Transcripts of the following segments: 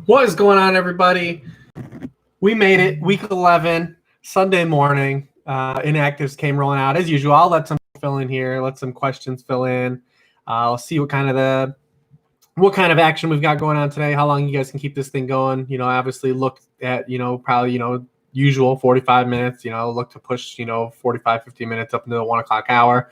What is going on, everybody? We made it, week 11, Sunday morning. Inactives came rolling out as usual. I'll let some fill in here, let some questions fill in. I'll see what kind of action we've got going on today. How long you guys can keep this thing going? Obviously look at probably usual 45 minutes. Look to push 45, 50 minutes up into the 1 o'clock hour.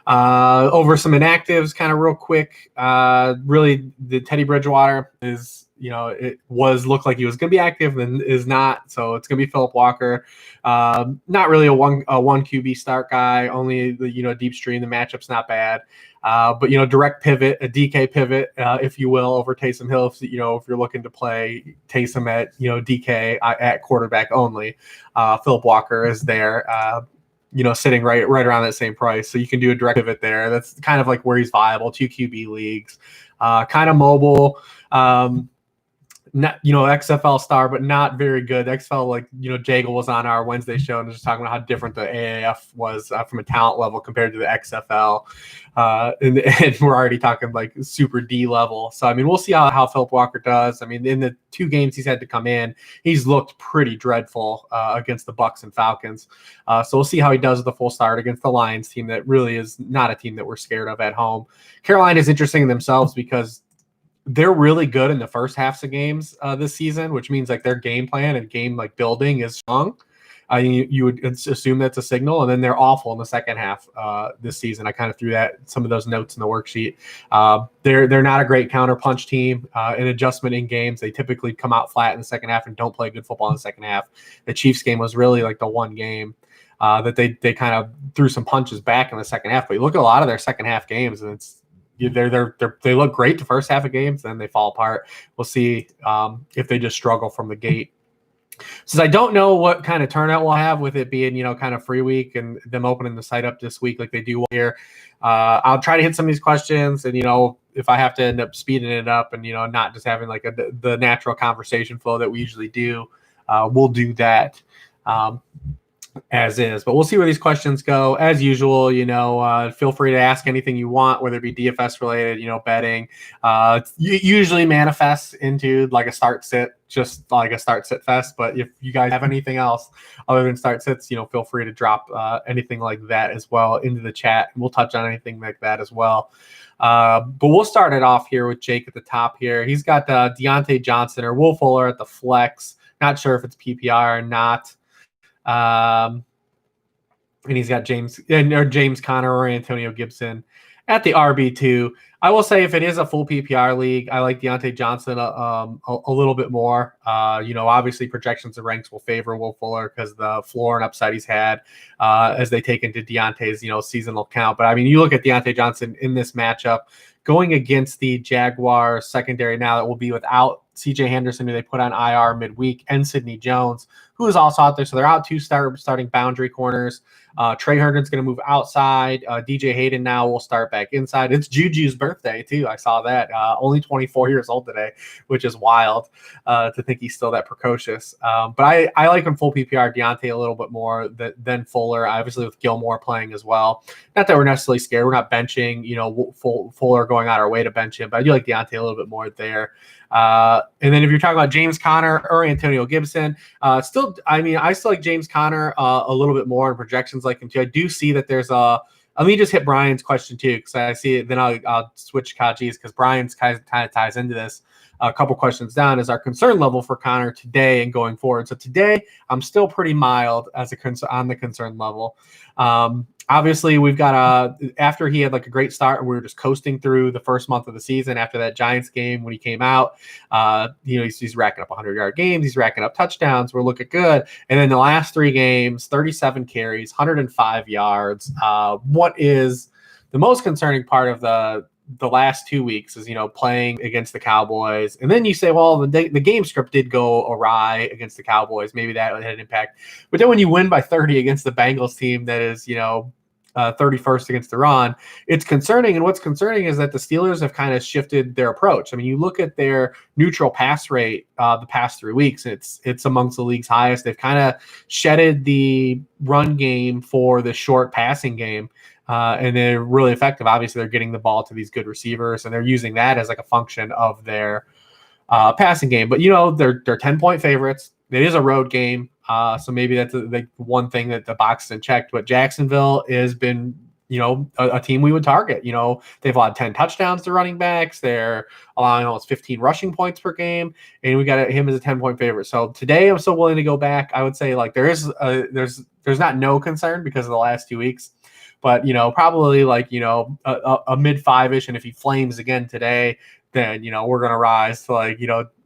Over some inactives, kind of real quick. Really, the Teddy Bridgewater is. It looked like he was going to be active and is not. So it's going to be Philip Walker. Not really a one QB start guy, only the deep stream. The matchup's not bad. But direct pivot, a DK pivot, if you will, over Taysom Hill. If you're looking to play Taysom at DK at quarterback only, Philip Walker is there. Sitting right around that same price. So you can do a direct pivot there. That's kind of like where he's viable. 2 QB leagues, kind of mobile. Not XFL star, but not very good. XFL, Jagle was on our Wednesday show and was just talking about how different the AAF was from a talent level compared to the XFL, and we're already talking like super D level. So we'll see how Philip Walker does. In the 2 games he's had to come in, he's looked pretty dreadful against the Bucs and Falcons. So we'll see how he does with the full start against the Lions team that really is not a team that we're scared of at home. Carolina is interesting in themselves because they're really good in the first halves of games this season, which means their game plan and game building is strong. You would assume that's a signal, and then they're awful in the second half this season. I kind of threw some of those notes in the worksheet. They're not a great counter punch team. An adjustment in games, they typically come out flat in the second half and don't play good football in the second half. The Chiefs game was really the one game that they kind of threw some punches back in the second half. But you look at a lot of their second half games, and they look great the first half of games, then they fall apart. We'll see if they just struggle from the gate. Since I don't know what kind of turnout we'll have with it being kind of free week and them opening the site up this week like they do here, I'll try to hit some of these questions, and if I have to end up speeding it up and not just having the natural conversation flow that we usually do, we'll do that. As is, but we'll see where these questions go. As usual, feel free to ask anything you want, whether it be DFS related, betting. Usually manifests into a start sit, just like a start sit fest. But if you guys have anything else other than start sits, feel free to drop anything like that as well into the chat, and we'll touch on anything like that as well. But we'll start it off here with Jake at the top here. He's got Deontay Johnson or Will Fuller at the flex. Not sure if it's PPR or not. And he's got James Conner or Antonio Gibson at the RB2. I will say if it is a full PPR league, I like Deontay Johnson a little bit more. Obviously projections and ranks will favor Will Fuller because the floor and upside he's had as they take into Deontay's seasonal count. But you look at Deontay Johnson in this matchup going against the Jaguars secondary now that will be without CJ Henderson, who they put on IR midweek, and Sidney Jones, who is also out there. So they're out 2 starting boundary corners. Trey Herndon's going to move outside. DJ Hayden now will start back inside. It's Juju's birthday, too. I saw that. Only 24 years old today, which is wild to think he's still that precocious. But I like him full PPR, Deontay a little bit more than Fuller, obviously with Gilmore playing as well. Not that we're necessarily scared. We're not benching, Fuller going out our way to bench him, but I do like Deontay a little bit more there. And then if you're talking about James Conner or Antonio Gibson, I still like James Conner a little bit more in projections like him too. I do see that there's let me just hit Brian's question too, because I see it. Then I'll switch Kaji's because Brian's kind of ties into this. A couple questions down is our concern level for Conner today and going forward. So today I'm still pretty mild as on the concern level. Obviously, we've got after he had a great start and we were just coasting through the first month of the season after that Giants game when he came out, he's racking up 100-yard games. He's racking up touchdowns. We're looking good. And then the last 3 games, 37 carries, 105 yards. What is the most concerning part of the last 2 weeks is, playing against the Cowboys. And then you say, well, the game script did go awry against the Cowboys. Maybe that had an impact. But then when you win by 30 against the Bengals team that is, 31st against the run, it's concerning. And what's concerning is that the Steelers have kind of shifted their approach. You look at their neutral pass rate the past 3 weeks, it's amongst the league's highest. They've kind of shedded the run game for the short passing game. And they're really effective. Obviously, they're getting the ball to these good receivers, and they're using that as a function of their passing game. But they're 10-point favorites. It is a road game, so maybe that's the one thing that the box isn't checked. But Jacksonville has been a team we would target. They've allowed 10 touchdowns to running backs. They're allowing almost 15 rushing points per game, and we got him as a 10-point favorite. So today I'm still willing to go back. I would say there's not no concern because of the last 2 weeks, but probably a mid 5-ish, and if he flames again today, then we're gonna rise to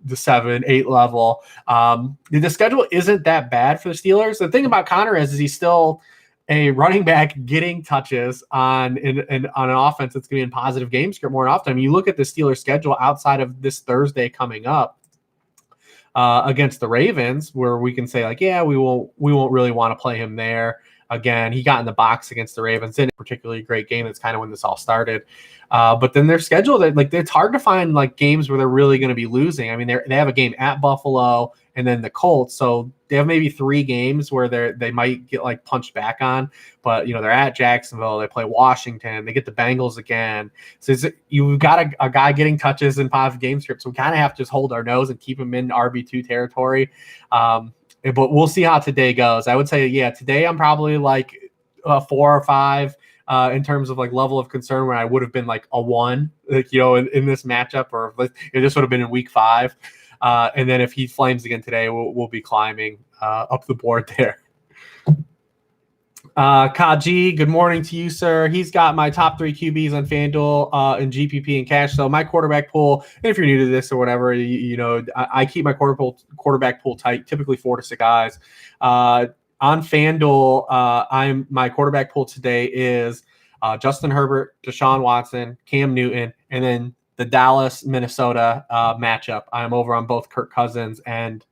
the 7-8 level. The schedule isn't that bad for the Steelers. The thing about Connor is he's still a running back getting touches on an offense that's going to be in positive game script more often. I mean, you look at the Steelers schedule outside of this Thursday coming up against the Ravens, where we can say we won't really want to play him there. Again, he got in the box against the Ravens. Didn't a particularly great game. That's kind of when this all started. But then their schedule, that it's hard to find games where they're really going to be losing. I mean, they have a game at Buffalo and then the Colts, so they have maybe 3 games where they might get punched back on. But they're at Jacksonville, they play Washington, they get the Bengals again. So you've got a guy getting touches in positive game script, so we kind of have to just hold our nose and keep him in RB2 territory. But we'll see how today goes. I would say, today I'm probably 4 or 5 in terms of level of concern, where I would have been a 1, in this matchup, or if this would have been in week 5. And then if he flames again today, we'll be climbing up the board there. Kaji, good morning to you, sir. He's got my top 3 QBs on FanDuel in GPP and cash. So my quarterback pool, and if you're new to this or whatever, I keep my quarterback pool tight, typically 4 to 6 guys. On FanDuel, my quarterback pool today is Justin Herbert, Deshaun Watson, Cam Newton, and then the Dallas, Minnesota matchup. I'm over on both Kirk Cousins and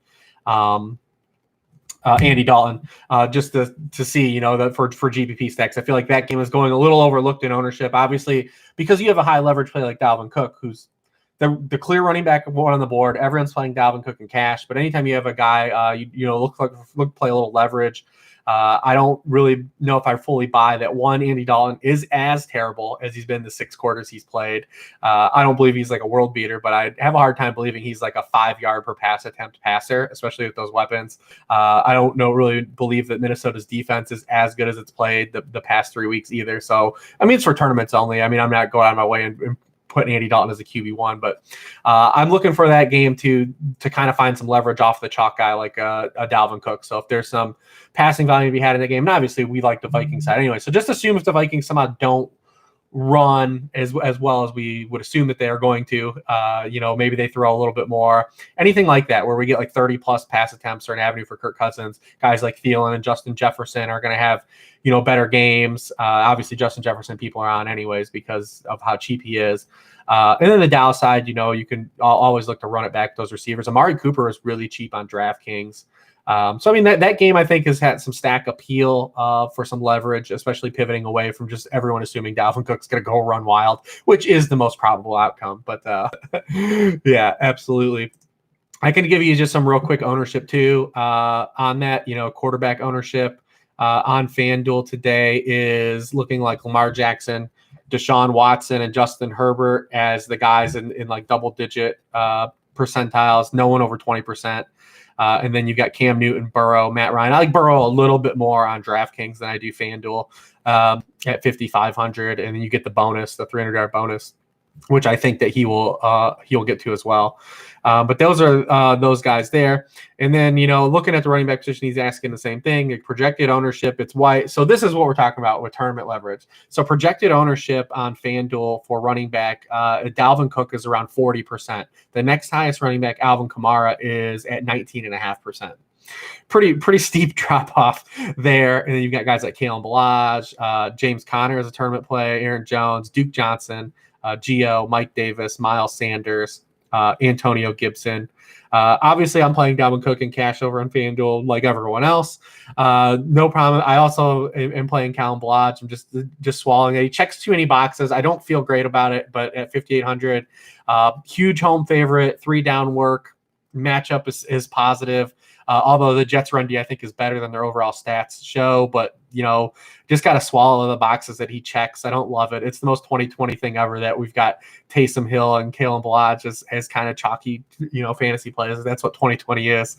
Andy Dalton, just to see, that for GPP stacks. I feel like that game is going a little overlooked in ownership, obviously, because you have a high leverage play like Dalvin Cook, who's the clear running back one on the board. Everyone's playing Dalvin Cook in cash, but anytime you have a guy, look play a little leverage. I don't really know if I fully buy that Andy Dalton is as terrible as he's been the 6 quarters he's played. I don't believe he's a world beater, but I have a hard time believing he's a 5-yard per pass attempt passer, especially with those weapons. I don't really believe that Minnesota's defense is as good as it's played the past 3 weeks either. So, I mean, it's for tournaments only. I mean, I'm not going out of my way and putting Andy Dalton as a QB1, but I'm looking for that game to kind of find some leverage off the chalk guy like a Dalvin Cook. So if there's some passing value to be had in the game, and obviously we like the Vikings side anyway. So just assume if the Vikings somehow don't run as well as we would assume that they are going to, maybe they throw a little bit more, anything like that, where we get 30 plus pass attempts or an avenue for Kirk Cousins. Guys like Thielen and Justin Jefferson are going to have, better games. Obviously Justin Jefferson people are on anyways because of how cheap he is. And then the Dallas side, you can always look to run it back those receivers. Amari Cooper is really cheap on DraftKings. So, I mean, that game, I think, has had some stack appeal for some leverage, especially pivoting away from just everyone assuming Dalvin Cook's going to go run wild, which is the most probable outcome. But, yeah, absolutely. I can give you just some real quick ownership, too, on that. Quarterback ownership on FanDuel today is looking like Lamar Jackson, Deshaun Watson, and Justin Herbert as the guys in double-digit percentiles, no one over 20%. And then you've got Cam Newton, Burrow, Matt Ryan. I like Burrow a little bit more on DraftKings than I do FanDuel at 5,500. And then you get the bonus, the 300-yard bonus, which I think that he'll get to as well. But those are those guys there. And then, looking at the running back position, he's asking the same thing. Projected ownership, it's White. So this is what we're talking about with tournament leverage. So projected ownership on FanDuel for running back, Dalvin Cook is around 40%. The next highest running back, Alvin Kamara, is at 19.5%. Pretty steep drop off there. And then you've got guys like Kalen Ballage, James Conner as a tournament play, Aaron Jones, Duke Johnson, Gio, Mike Davis, Miles Sanders, Antonio Gibson. Obviously, I'm playing Dalvin Cook in cash over on FanDuel like everyone else. No problem. I also am playing Kalen Ballage. I'm just swallowing it. He checks too many boxes. I don't feel great about it, but at 5,800, huge home favorite, 3 down work. Matchup is positive. Although the Jets' run D, I think, is better than their overall stats show. But, just got to swallow the boxes that he checks. I don't love it. It's the most 2020 thing ever that we've got Taysom Hill and Kalen Ballage as kind of chalky, fantasy plays. That's what 2020 is.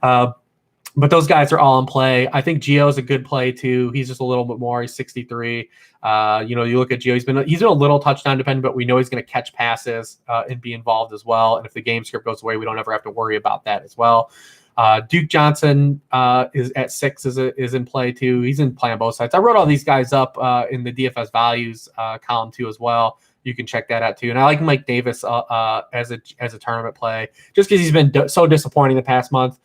But those guys are all in play. I think Gio's a good play too. He's just a little bit more. He's 63. You look at Gio. He's been a little touchdown dependent, but we know he's going to catch passes and be involved as well. And if the game script goes away, we don't ever have to worry about that as well. Duke Johnson is at 6 is in play too. He's in play on both sides. I wrote all these guys up in the DFS values column too as well. You can check that out too. And I like Mike Davis as a tournament play just because he's been so disappointing the past month.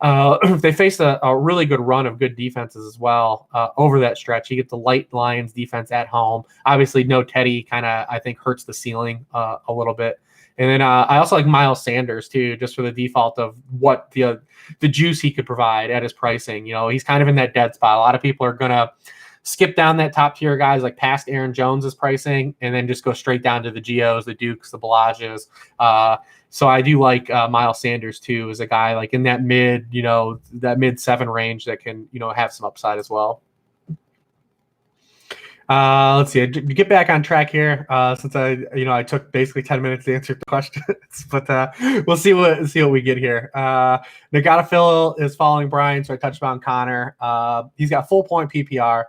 They faced a really good run of good defenses as well over that stretch. You get the light Lions defense at home. Obviously, no Teddy kind of, I think, hurts the ceiling a little bit. And then I also like Miles Sanders, too, just for the default of what the juice he could provide at his pricing. He's kind of in that dead spot. A lot of people are going to skip down that top tier guys like past Aaron Jones's pricing and then just go straight down to the Gios, the Dukes, the Ballages. So I do like Miles Sanders too, as a guy like in that mid 7 range that can, have some upside as well. Let's see. Get back on track here since I took basically 10 minutes to answer the questions, but we'll see what we get here. Nagata Phil is following Brian, so I touched on Connor. He's got full point PPR.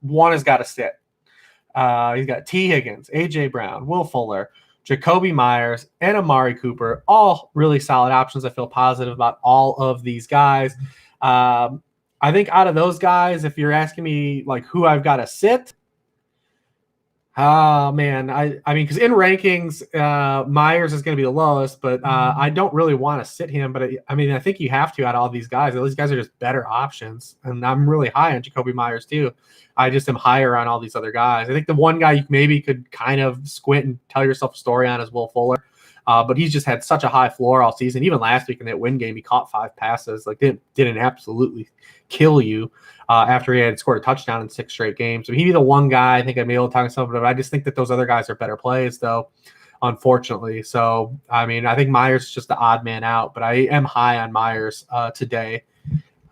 One has got to sit. He's got T. Higgins, AJ Brown, Will Fuller, Jacoby Myers, and Amari Cooper, all really solid options. I feel positive about all of these guys. I think out of those guys, if you're asking me like who I've got to sit, oh man, I mean, because in rankings, Myers is going to be the lowest, but I don't really want to sit him. But I think you have to out of all these guys. These guys are just better options, and I'm really high on Jacoby Myers too. I just am higher on all these other guys. I think the one guy you maybe could kind of squint and tell yourself a story on is Will Fuller. But he's just had such a high floor all season. Even last week in that win game, he caught 5 passes. Like didn't absolutely kill you after he had scored a touchdown in 6 straight games. So he'd be the one guy I think I'd be able to talk something about. I just think that those other guys are better plays, though, unfortunately. So I mean, I think Myers is just the odd man out, but I am high on Myers today.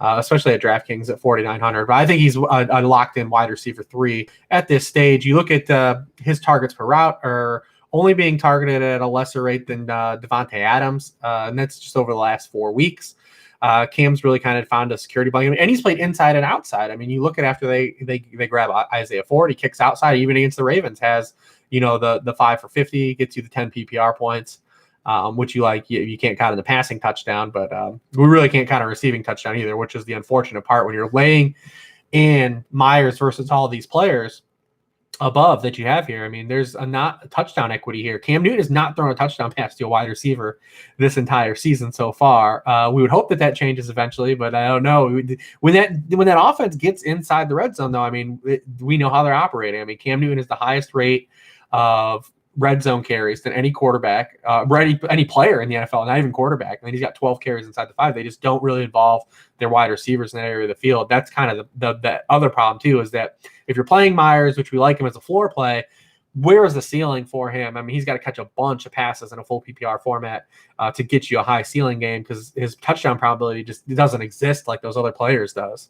Especially at DraftKings at 4,900. But I think he's a locked-in wide receiver 3 at this stage. You look at his targets per route are only being targeted at a lesser rate than Devontae Adams, and that's just over the last 4 weeks. Cam's really kind of found a security blanket, and he's played inside and outside. I mean, you look at after they grab Isaiah Ford, he kicks outside, even against the Ravens, has the 5 for 50, gets you the 10 PPR points. Which you can't count in the passing touchdown, but we really can't count a receiving touchdown either, which is the unfortunate part when you're laying in Myers versus all these players above that you have here. I mean, there's not a touchdown equity here. Cam Newton has not thrown a touchdown pass to a wide receiver this entire season so far. We would hope that changes eventually, but I don't know. When that offense gets inside the red zone, though, I mean, we know how they're operating. I mean, Cam Newton is the highest rate of red zone carries than any quarterback, any player in the NFL, not even quarterback. I mean, he's got 12 carries inside the 5. They just don't really involve their wide receivers in that area of the field. That's kind of the other problem too, is that if you're playing Myers, which we like him as a floor play, where is the ceiling for him? I mean, he's got to catch a bunch of passes in a full PPR format to get you a high ceiling game, because his touchdown probability just doesn't exist like those other players does.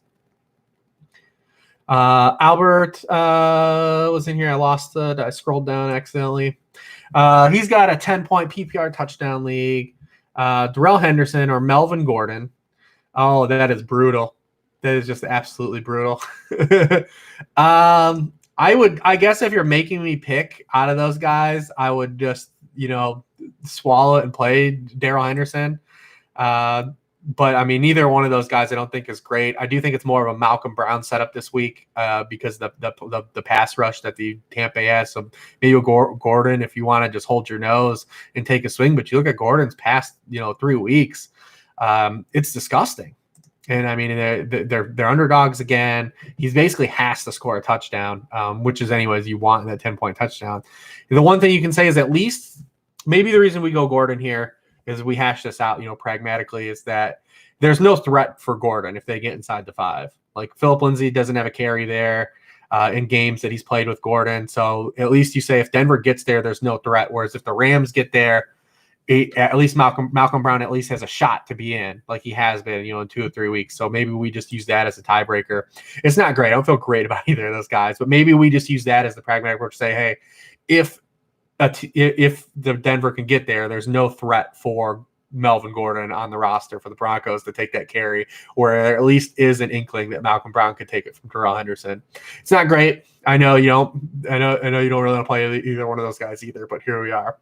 Albert was in here. I lost it. I scrolled down accidentally. He's got a 10-point PPR touchdown league. Darrell Henderson or Melvin Gordon. Oh, that is brutal. That is just absolutely brutal. I guess if you're making me pick out of those guys, I would just, swallow it and play Darrell Henderson. But I mean, neither one of those guys I don't think is great. I do think it's more of a Malcolm Brown setup this week because the pass rush that the Tampa Bay has. So maybe Gordon, if you want to just hold your nose and take a swing. But you look at Gordon's past 3 weeks, it's disgusting. And I mean, they're underdogs again. He's basically has to score a touchdown, which is anyways you want in that 10-point touchdown. And the one thing you can say is at least maybe the reason we go Gordon here is we hash this out, pragmatically, is that there's no threat for Gordon if they get inside the 5. Like Phillip Lindsay doesn't have a carry there in games that he's played with Gordon. So at least you say if Denver gets there, there's no threat. Whereas if the Rams get there at least Malcolm Brown at least has a shot to be in, like he has been, in 2 or 3 weeks. So maybe we just use that as a tiebreaker. It's not great. I don't feel great about either of those guys, but maybe we just use that as the pragmatic approach to say, hey, if the Denver can get there, there's no threat for Melvin Gordon on the roster for the Broncos to take that carry, or there at least is an inkling that Malcolm Brown could take it from Darrell Henderson. It's not great. I know you don't. I know you don't really want to play either one of those guys either, but here we are.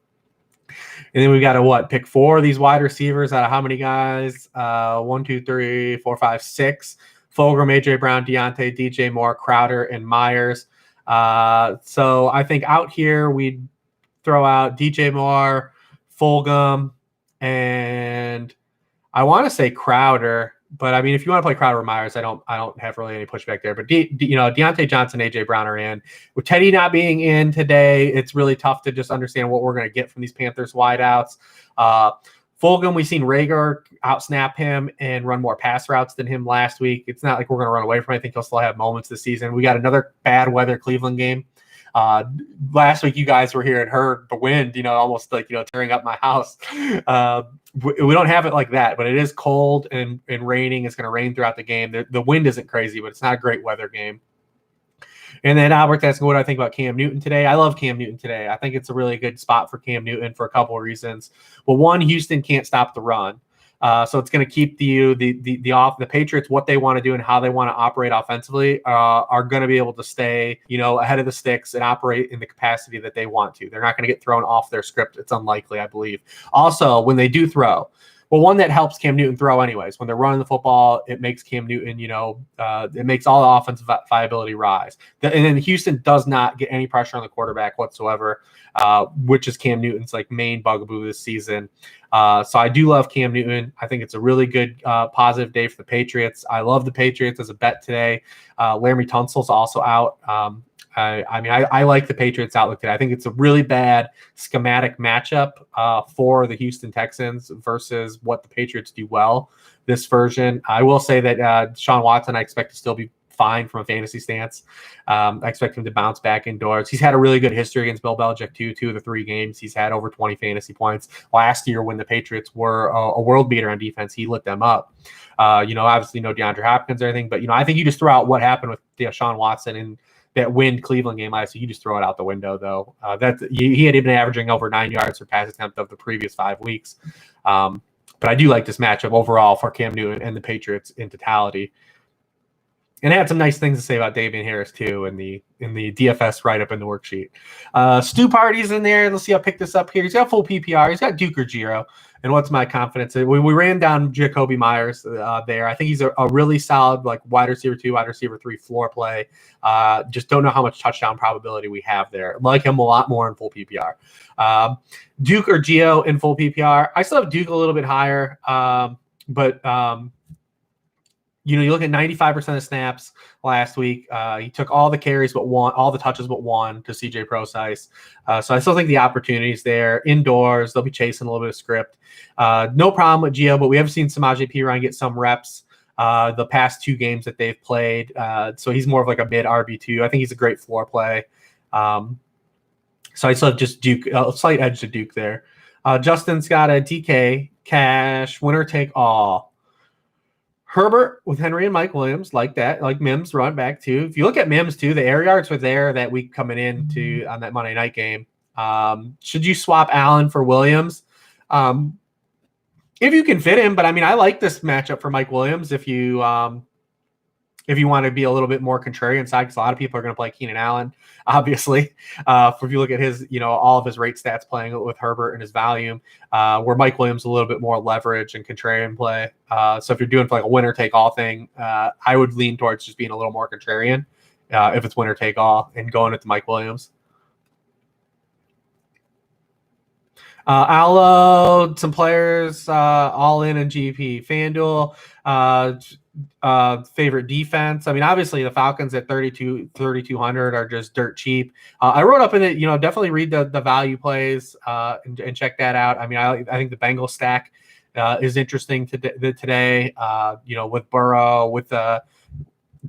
And then we got to pick 4 of these wide receivers out of how many guys? 1, 2, 3, 4, 5, 6. Fulgham, AJ Brown, Deontay, DJ Moore, Crowder, and Myers. So I think out here we'd throw out DJ Moore, Fulgham, and I want to say Crowder. But I mean, if you want to play Crowder or Myers, I don't have really any pushback there. But Deontay Johnson, AJ Brown are in. With Teddy not being in today, it's really tough to just understand what we're going to get from these Panthers wideouts. Fulgham, we've seen Rager outsnap him and run more pass routes than him last week. It's not like we're going to run away from it. I think he'll still have moments this season. We got another bad weather Cleveland game. Last week you guys were here and heard the wind, almost like, tearing up my house. We don't have it like that, but it is cold and raining. It's going to rain throughout the game. The wind isn't crazy, but it's not a great weather game. And then Albert's asking what I think about Cam Newton today. I love Cam Newton today. I think it's a really good spot for Cam Newton for a couple of reasons. Well, one, Houston can't stop the run. So it's going to keep the Patriots, what they want to do and how they want to operate offensively, are going to be able to stay, ahead of the sticks and operate in the capacity that they want to. They're not going to get thrown off their script. It's unlikely, I believe. Also, when they do throw, well, one that helps Cam Newton throw anyways. When they're running the football, it makes Cam Newton, it makes all the offensive viability rise. And then Houston does not get any pressure on the quarterback whatsoever, which is Cam Newton's main bugaboo this season. So I do love Cam Newton. I think it's a really good positive day for the Patriots. I love the Patriots as a bet today. Laramie Tunsil's also out. I like the Patriots outlook today. I think it's a really bad schematic matchup for the Houston Texans versus what the Patriots do well this version. I will say that Sean Watson, I expect to still be fine from a fantasy stance. I expect him to bounce back indoors. He's had a really good history against Bill Belichick too. 2 of the 3 games, he's had over 20 fantasy points. Last year, when the Patriots were a world beater on defense, he lit them up. Obviously no DeAndre Hopkins or anything, but I think you just throw out what happened with Sean Watson in that win Cleveland game. So you just throw it out the window, though. He had been averaging over 9 yards per pass attempt of the previous 5 weeks. But I do like this matchup overall for Cam Newton and the Patriots in totality. And I had some nice things to say about Damian Harris too in the DFS write-up in the worksheet. Stu Party's in there. Let's see. I'll pick this up here. He's got full PPR. He's got Duke or Giro. And what's my confidence? We ran down Jacoby Myers there. I think he's a really solid wide receiver 2, wide receiver 3 floor play. Just don't know how much touchdown probability we have there. Like him a lot more in full PPR. Duke or Gio in full PPR. I still have Duke a little bit higher, but you look at 95% of snaps last week. He took all the carries but one, all the touches but one to CJ Prosise. So I still think the opportunity's there. Indoors, they'll be chasing a little bit of script. No problem with Gio, but we have seen Samaje Perine get some reps the past 2 games that they've played. So he's more of a mid RB2. I think he's a great floor play. So I still have just Duke, a slight edge to Duke there. Justin's got a DK, cash, winner take all. Herbert with Henry and Mike Williams, like that, like Mims run back too. If you look at Mims too, the air yards were there that week coming into on that Monday night game. Should you swap Allen for Williams? If you can fit him, but I like this matchup for Mike Williams if you want to be a little bit more contrarian side, because a lot of people are going to play Keenan Allen, obviously. If you look at his, all of his rate stats playing with Herbert and his volume, where Mike Williams a little bit more leverage and contrarian play. So if you're doing a winner take all thing, I would lean towards just being a little more contrarian if it's winner take all and going into Mike Williams. I'll load some players all in GP. FanDuel, favorite defense. Obviously the Falcons at 3,200 are just dirt cheap. I wrote up in it, definitely read the value plays and check that out. I think the Bengals stack is interesting today. With Burrow, with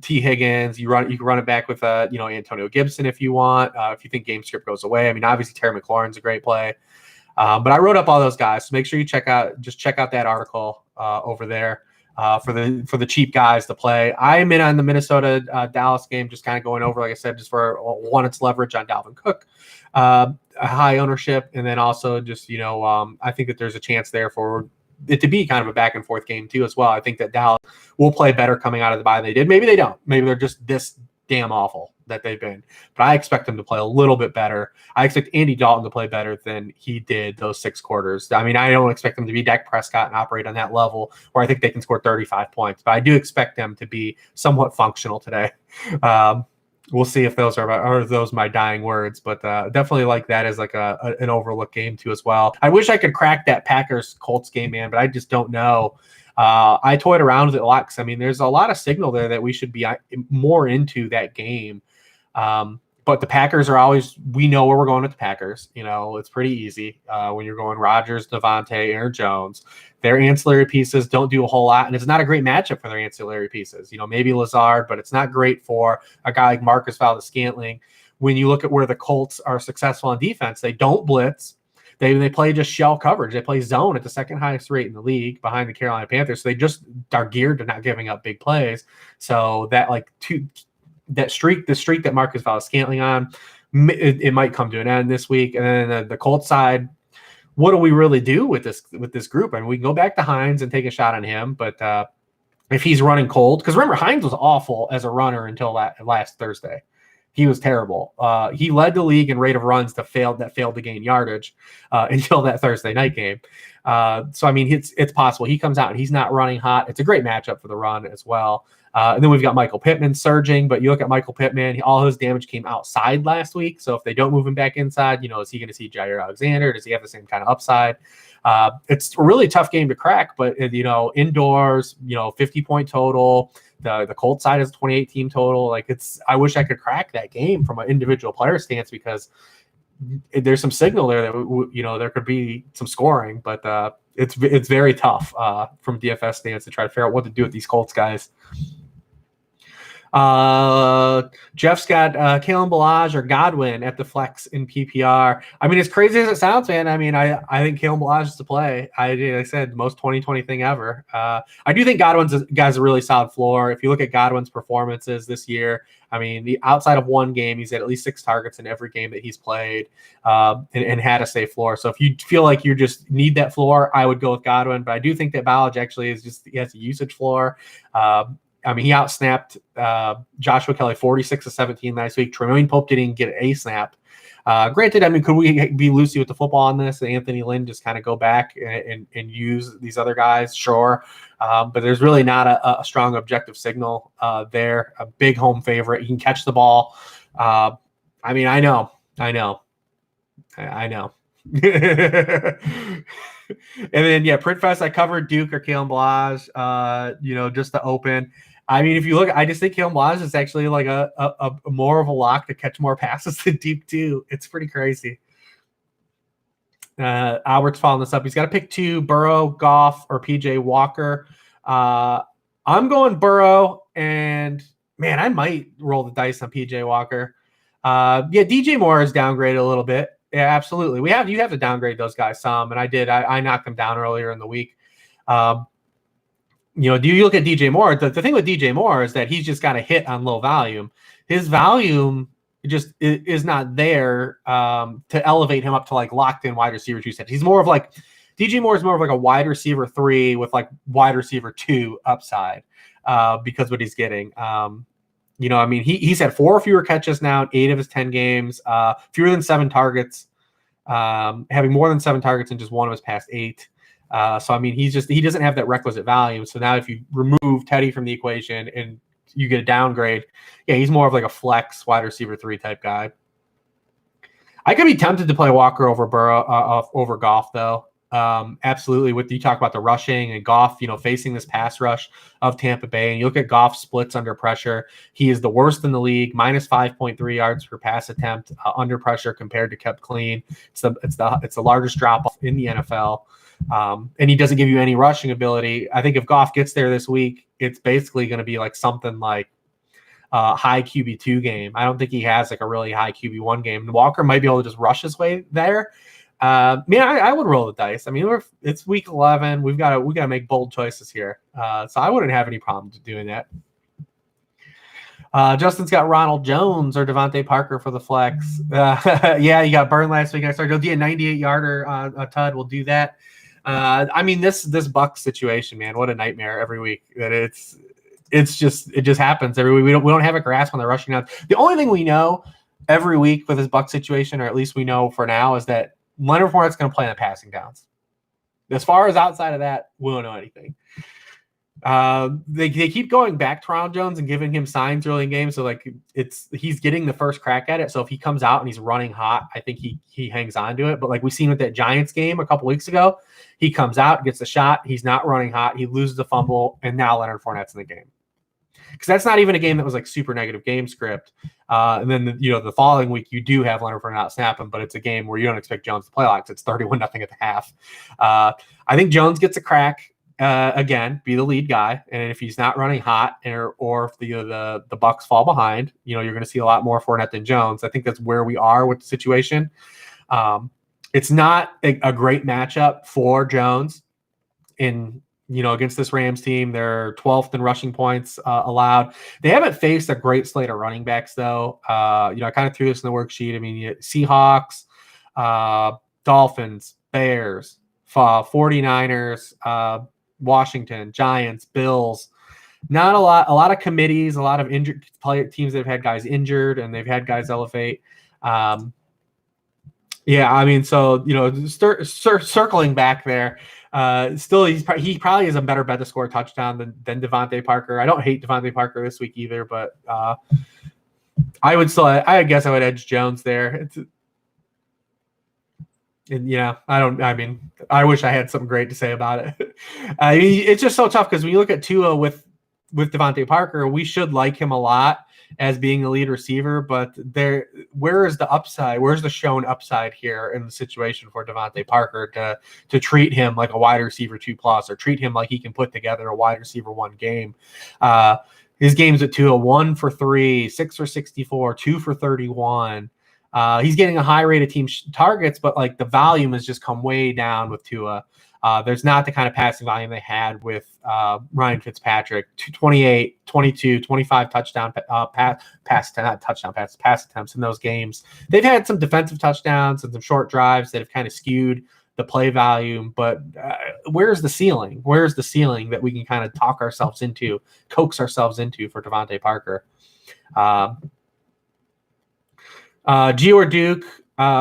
T. Higgins, you can run it back with Antonio Gibson if you want. If you think game script goes away, obviously Terry McLaurin's a great play. But I wrote up all those guys, so make sure you check out that article over there for the cheap guys to play. I'm in on the Minnesota Dallas game, just kind of going over, like I said, just for one, it's leverage on Dalvin Cook, a high ownership, and then also just I think that there's a chance there for it to be kind of a back and forth game too as well. I think that Dallas will play better coming out of the bye than they did. Maybe they don't. Maybe they're just this damn awful that they've been. But I expect them to play a little bit better. I expect Andy Dalton to play better than he did those 6 quarters. I mean, I don't expect them to be Dak Prescott and operate on that level where I think they can score 35 points. But I do expect them to be somewhat functional today. We'll see if those are those my dying words, but definitely like that as like an overlooked game too as well. I wish I could crack that Packers Colts game, man, but I just don't know. I toyed around with it a lot because I mean, there's a lot of signal there that we should be more into that game. But the Packers are always, we know where we're going with the Packers. It's pretty easy when you're going Rodgers, Devontae, Aaron Jones. Their ancillary pieces don't do a whole lot, and it's not a great matchup for their ancillary pieces. Maybe Lazard, but it's not great for a guy like Marcus Valdes-Scantling. When you look at where the Colts are successful on defense, they don't blitz. They play just shell coverage. They play zone at the second highest rate in the league behind the Carolina Panthers. So they just are geared to not giving up big plays. So that the streak that Marcus Valdes-Scantling on, it might come to an end this week. And then the Colts side, what do we really do with this group? I mean, we can go back to Hines and take a shot on him, but if he's running cold, because remember, Hines was awful as a runner until last Thursday. He was terrible. He led the league in rate of runs that failed to gain yardage until that Thursday night game. So, I mean, it's possible. He comes out and he's not running hot. It's a great matchup for the run as well. And then we've got Michael Pittman surging, but you look at Michael Pittman, all his damage came outside last week. So if they don't move him back inside, is he going to see Jair Alexander? Does he have the same kind of upside? It's a really tough game to crack, but indoors, 50-point total. The Colts side is a 28 team total. I wish I could crack that game from an individual player stance because there's some signal there that there could be some scoring, but it's very tough from DFS stance to try to figure out what to do with these Colts guys. Jeff's got Kalen Ballage or Godwin at the flex in PPR. I mean, as crazy as it sounds, man, I mean, I think Kalen Ballage is to play. I said most 2020 thing ever. I do think Godwin's guy's a really solid floor. If you look at Godwin's performances this year, I mean, the outside of one game, he's had at least 6 targets in every game that he's played and had a safe floor. So if you feel like you just need that floor, I would go with Godwin. But I do think that Ballage actually he has a usage floor. I mean, he outsnapped Joshua Kelly 46-17 last week. Tremaine Pope didn't get a snap. Granted, I mean, could we be loosey with the football on this? Anthony Lynn just kind of go back and use these other guys? Sure. But there's really not a strong objective signal there. A big home favorite. He can catch the ball. I mean, I know. And then, Printfest, I covered Duke or Kalen Ballage, just to open. I mean, if you look, I just think Kalen Ballage is actually like a more of a lock to catch more passes than Duke too. It's pretty crazy. Albert's following this up. He's got to pick 2, Burrow, Goff, or PJ Walker. I'm going Burrow, and man, I might roll the dice on PJ Walker. DJ Moore is downgraded a little bit. Yeah, absolutely. You have to downgrade those guys some, and I did. I knocked them down earlier in the week. Do you look at DJ Moore? The thing with DJ Moore is that he's just got a hit on low volume. His volume just is not there to elevate him up to like locked in wide receiver 2 set. He's more of like DJ Moore is more of like a wide receiver 3 with like wide receiver 2 upside because what he's getting. I mean, he's had 4 or fewer catches now in 8 of his 10 games, fewer than 7 targets, having more than 7 targets in just 1 of his past 8. So, I mean, he doesn't have that requisite volume. So now if you remove Teddy from the equation and you get a downgrade, he's more of like a flex wide receiver 3 type guy. I could be tempted to play Walker over Burrow, over Goff though. Absolutely. You talk about the rushing and Goff, facing this pass rush of Tampa Bay, and you look at Goff's splits under pressure. He is the worst in the league, minus 5.3 yards per pass attempt under pressure compared to kept clean. It's the largest drop off in the NFL. And he doesn't give you any rushing ability. I think if Goff gets there this week, it's basically going to be like something like a high QB2 game. I don't think he has like a really high QB1 game. And Walker might be able to just rush his way there. Man, I would roll the dice. I mean, it's week 11. We got to make bold choices here. So I wouldn't have any problem doing that. Justin's got Ronald Jones or Devontae Parker for the flex. Yeah, you got burned last week. I started. He'll do a 98-yarder. Tud will do that. I mean, this Bucks situation, man, what a nightmare every week. That it just happens every week. We don't have a grasp on the rushing out. The only thing we know every week with this Bucks situation, or at least we know for now, is that Leonard Fournette's going to play in the passing downs. As far as outside of that, we don't know anything. They keep going back to Ronald Jones and giving him signs early in games. So like he's getting the first crack at it. So if he comes out and he's running hot, I think he hangs on to it. But like we seen with that Giants game a couple weeks ago, he comes out, gets the shot, he's not running hot, he loses the fumble, and now Leonard Fournette's in the game. Because that's not even a game that was like super negative game script. And then the following week you do have Leonard Fournette not snapping, but it's a game where you don't expect Jones to play like it's 31-0 at the half. I think Jones gets a crack. Again, be the lead guy, and if he's not running hot, or if the Bucks fall behind, you're going to see a lot more Fournette than Jones. I think that's where we are with the situation. It's not a great matchup for Jones against this Rams team. They're 12th in rushing points allowed. They haven't faced a great slate of running backs though. I kind of threw this in the worksheet. I mean, Seahawks, Dolphins, Bears, 49ers, Washington, Giants, Bills. Not a lot of committees, a lot of injured teams that have had guys injured and they've had guys elevate. Yeah, I mean, so circling back there, still he probably is a better bet to score a touchdown than Devontae Parker. I don't hate Devontae Parker this week either, but I guess I would edge Jones there. I wish I had something great to say about it. It's just so tough because when you look at Tua with Devontae Parker, we should like him a lot as being a lead receiver, but where is the upside? Where's the shown upside here in the situation for Devontae Parker to treat him like a wide receiver 2+ or treat him like he can put together a wide receiver 1 game? His games at Tua 1 for 3, 6 for 64, 2 for 31. He's getting a high rate of team targets, but like the volume has just come way down with Tua. There's not the kind of passing volume they had with Ryan Fitzpatrick. 28, 22, 25 pass attempts in those games. They've had some defensive touchdowns and some short drives that have kind of skewed the play volume, but where's the ceiling? Where's the ceiling that we can kind of coax ourselves into for Devontae Parker? Gio or Duke,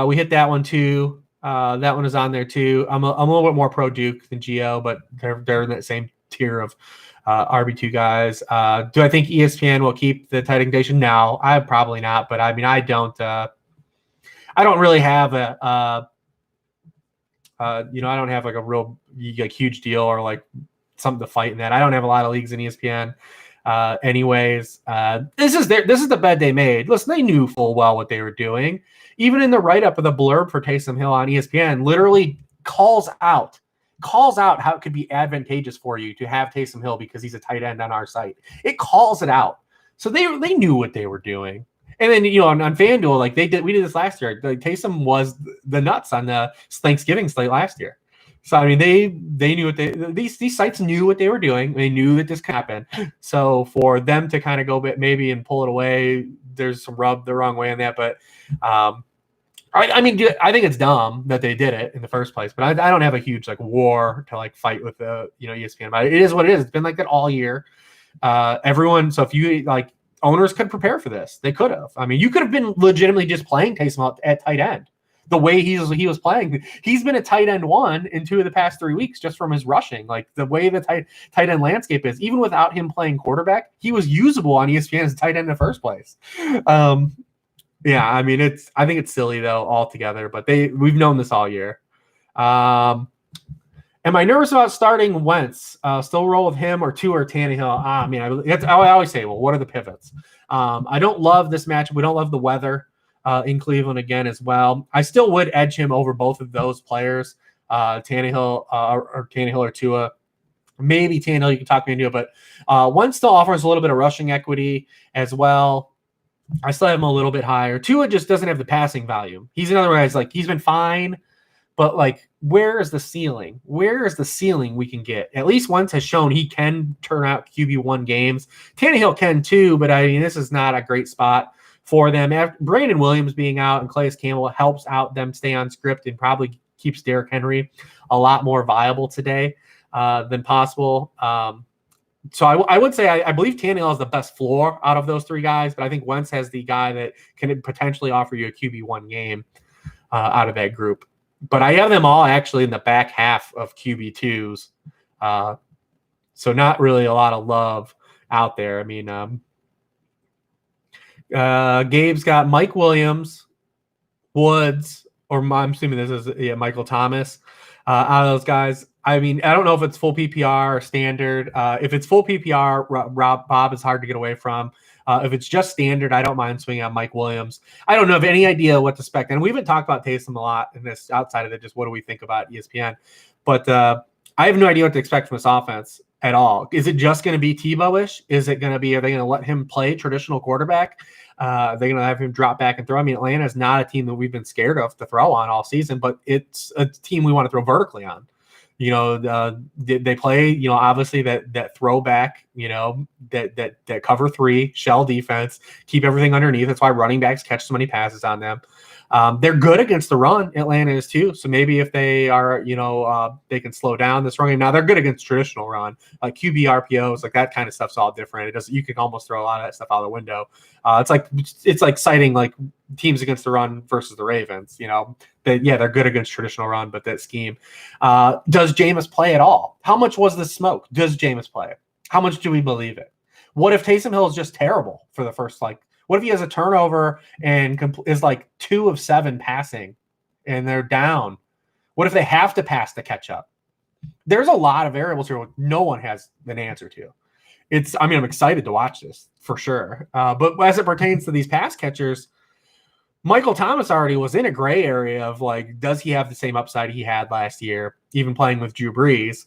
we hit that one too. That one is on there too. I'm a little bit more pro Duke than Gio, but they're in that same tier of RB2 guys. Do I think ESPN will keep the tight end station? No, I probably not. But I mean, I don't really have I don't have like a real huge deal or like something to fight in that. I don't have a lot of leagues in ESPN. Anyways, this is the bet they made. Listen, they knew full well what they were doing. Even in the write-up of the blurb for Taysom Hill on ESPN, literally calls out how it could be advantageous for you to have Taysom Hill because he's a tight end on our site. It calls it out. So they knew what they were doing. And then, on FanDuel, like we did this last year. Like, Taysom was the nuts on the Thanksgiving slate last year. So, I mean, they knew what these sites knew what they were doing. They knew that this could happen. So for them to kind of go maybe and pull it away, there's some rub the wrong way on that. But I think it's dumb that they did it in the first place. But I don't have a huge war to fight with the ESPN about it. It is what it is. It's been like that all year. Everyone. So if you owners could prepare for this, they could have. I mean, you could have been legitimately just playing Taysom at tight end. The way he was playing, he's been a tight end 1 in 2 of the past 3 weeks just from his rushing. Like the way the tight end landscape is, even without him playing quarterback, he was usable on ESPN as a tight end in the first place. Yeah, I mean I think it's silly though altogether, but we've known this all year. Am I nervous about starting Wentz? Still roll with him or Tua or Tannehill? I mean, I always say, well, what are the pivots? I don't love this matchup. We don't love the weather. In Cleveland again as well. I still would edge him over both of those players, Tannehill or Tua. Maybe Tannehill, you can talk me into it, but one still offers a little bit of rushing equity as well. I still have him a little bit higher. Tua just doesn't have the passing value. He's in other words, he's been fine, But like, where is the ceiling? Where is the ceiling we can get? At least Wentz has shown he can turn out QB1 games. Tannehill can too, but I mean, this is not a great spot for them. After Brandon Williams being out and Calais Campbell helps out them stay on script and probably keeps Derrick Henry a lot more viable today than possible. So I would say I believe Tannehill is the best floor out of those three guys, but I think Wentz has the guy that can potentially offer you a QB1 game out of that group. But I have them all actually in the back half of QB2s. So not really a lot of love out there. I mean, Gabe's got Mike Williams, Woods, or I'm assuming this is Michael Thomas out of those guys. I mean, I don't know if it's full PPR or standard. If it's full PPR, Bob is hard to get away from. If it's just standard, I don't mind swinging on Mike Williams. I don't have any idea what to expect. And we haven't talked about Taysom a lot in this outside of it, just what do we think about ESPN. But I have no idea what to expect from this offense at all. Is it just going to be Tebow-ish? Is it going to be, are they going to let him play traditional quarterback? They're going to have him drop back and throw. I mean, Atlanta is not a team that we've been scared of to throw on all season, but it's a team we want to throw vertically on. You know, they play, you know, obviously that throwback, you know, that cover three shell defense, keep everything underneath. That's why running backs catch so many passes on them. They're good against the run. Atlanta is too. So maybe if they are, you know, they can slow down this run game. Now they're good against traditional run, like QB RPOs, like that kind of stuff's all different. It does. You can almost throw a lot of that stuff out the window. It's like citing like teams against the run versus the Ravens. You know, they're good against traditional run, but that scheme. Does Jameis play at all? How much was the smoke? Does Jameis play? How much do we believe it? What if Taysom Hill is just terrible for the first What if he has a turnover and is like 2 of 7 passing and they're down? What if they have to pass to catch up? There's a lot of variables here no one has an answer to. I'm excited to watch this for sure. But as it pertains to these pass catchers, Michael Thomas already was in a gray area of like, does he have the same upside he had last year, even playing with Drew Brees?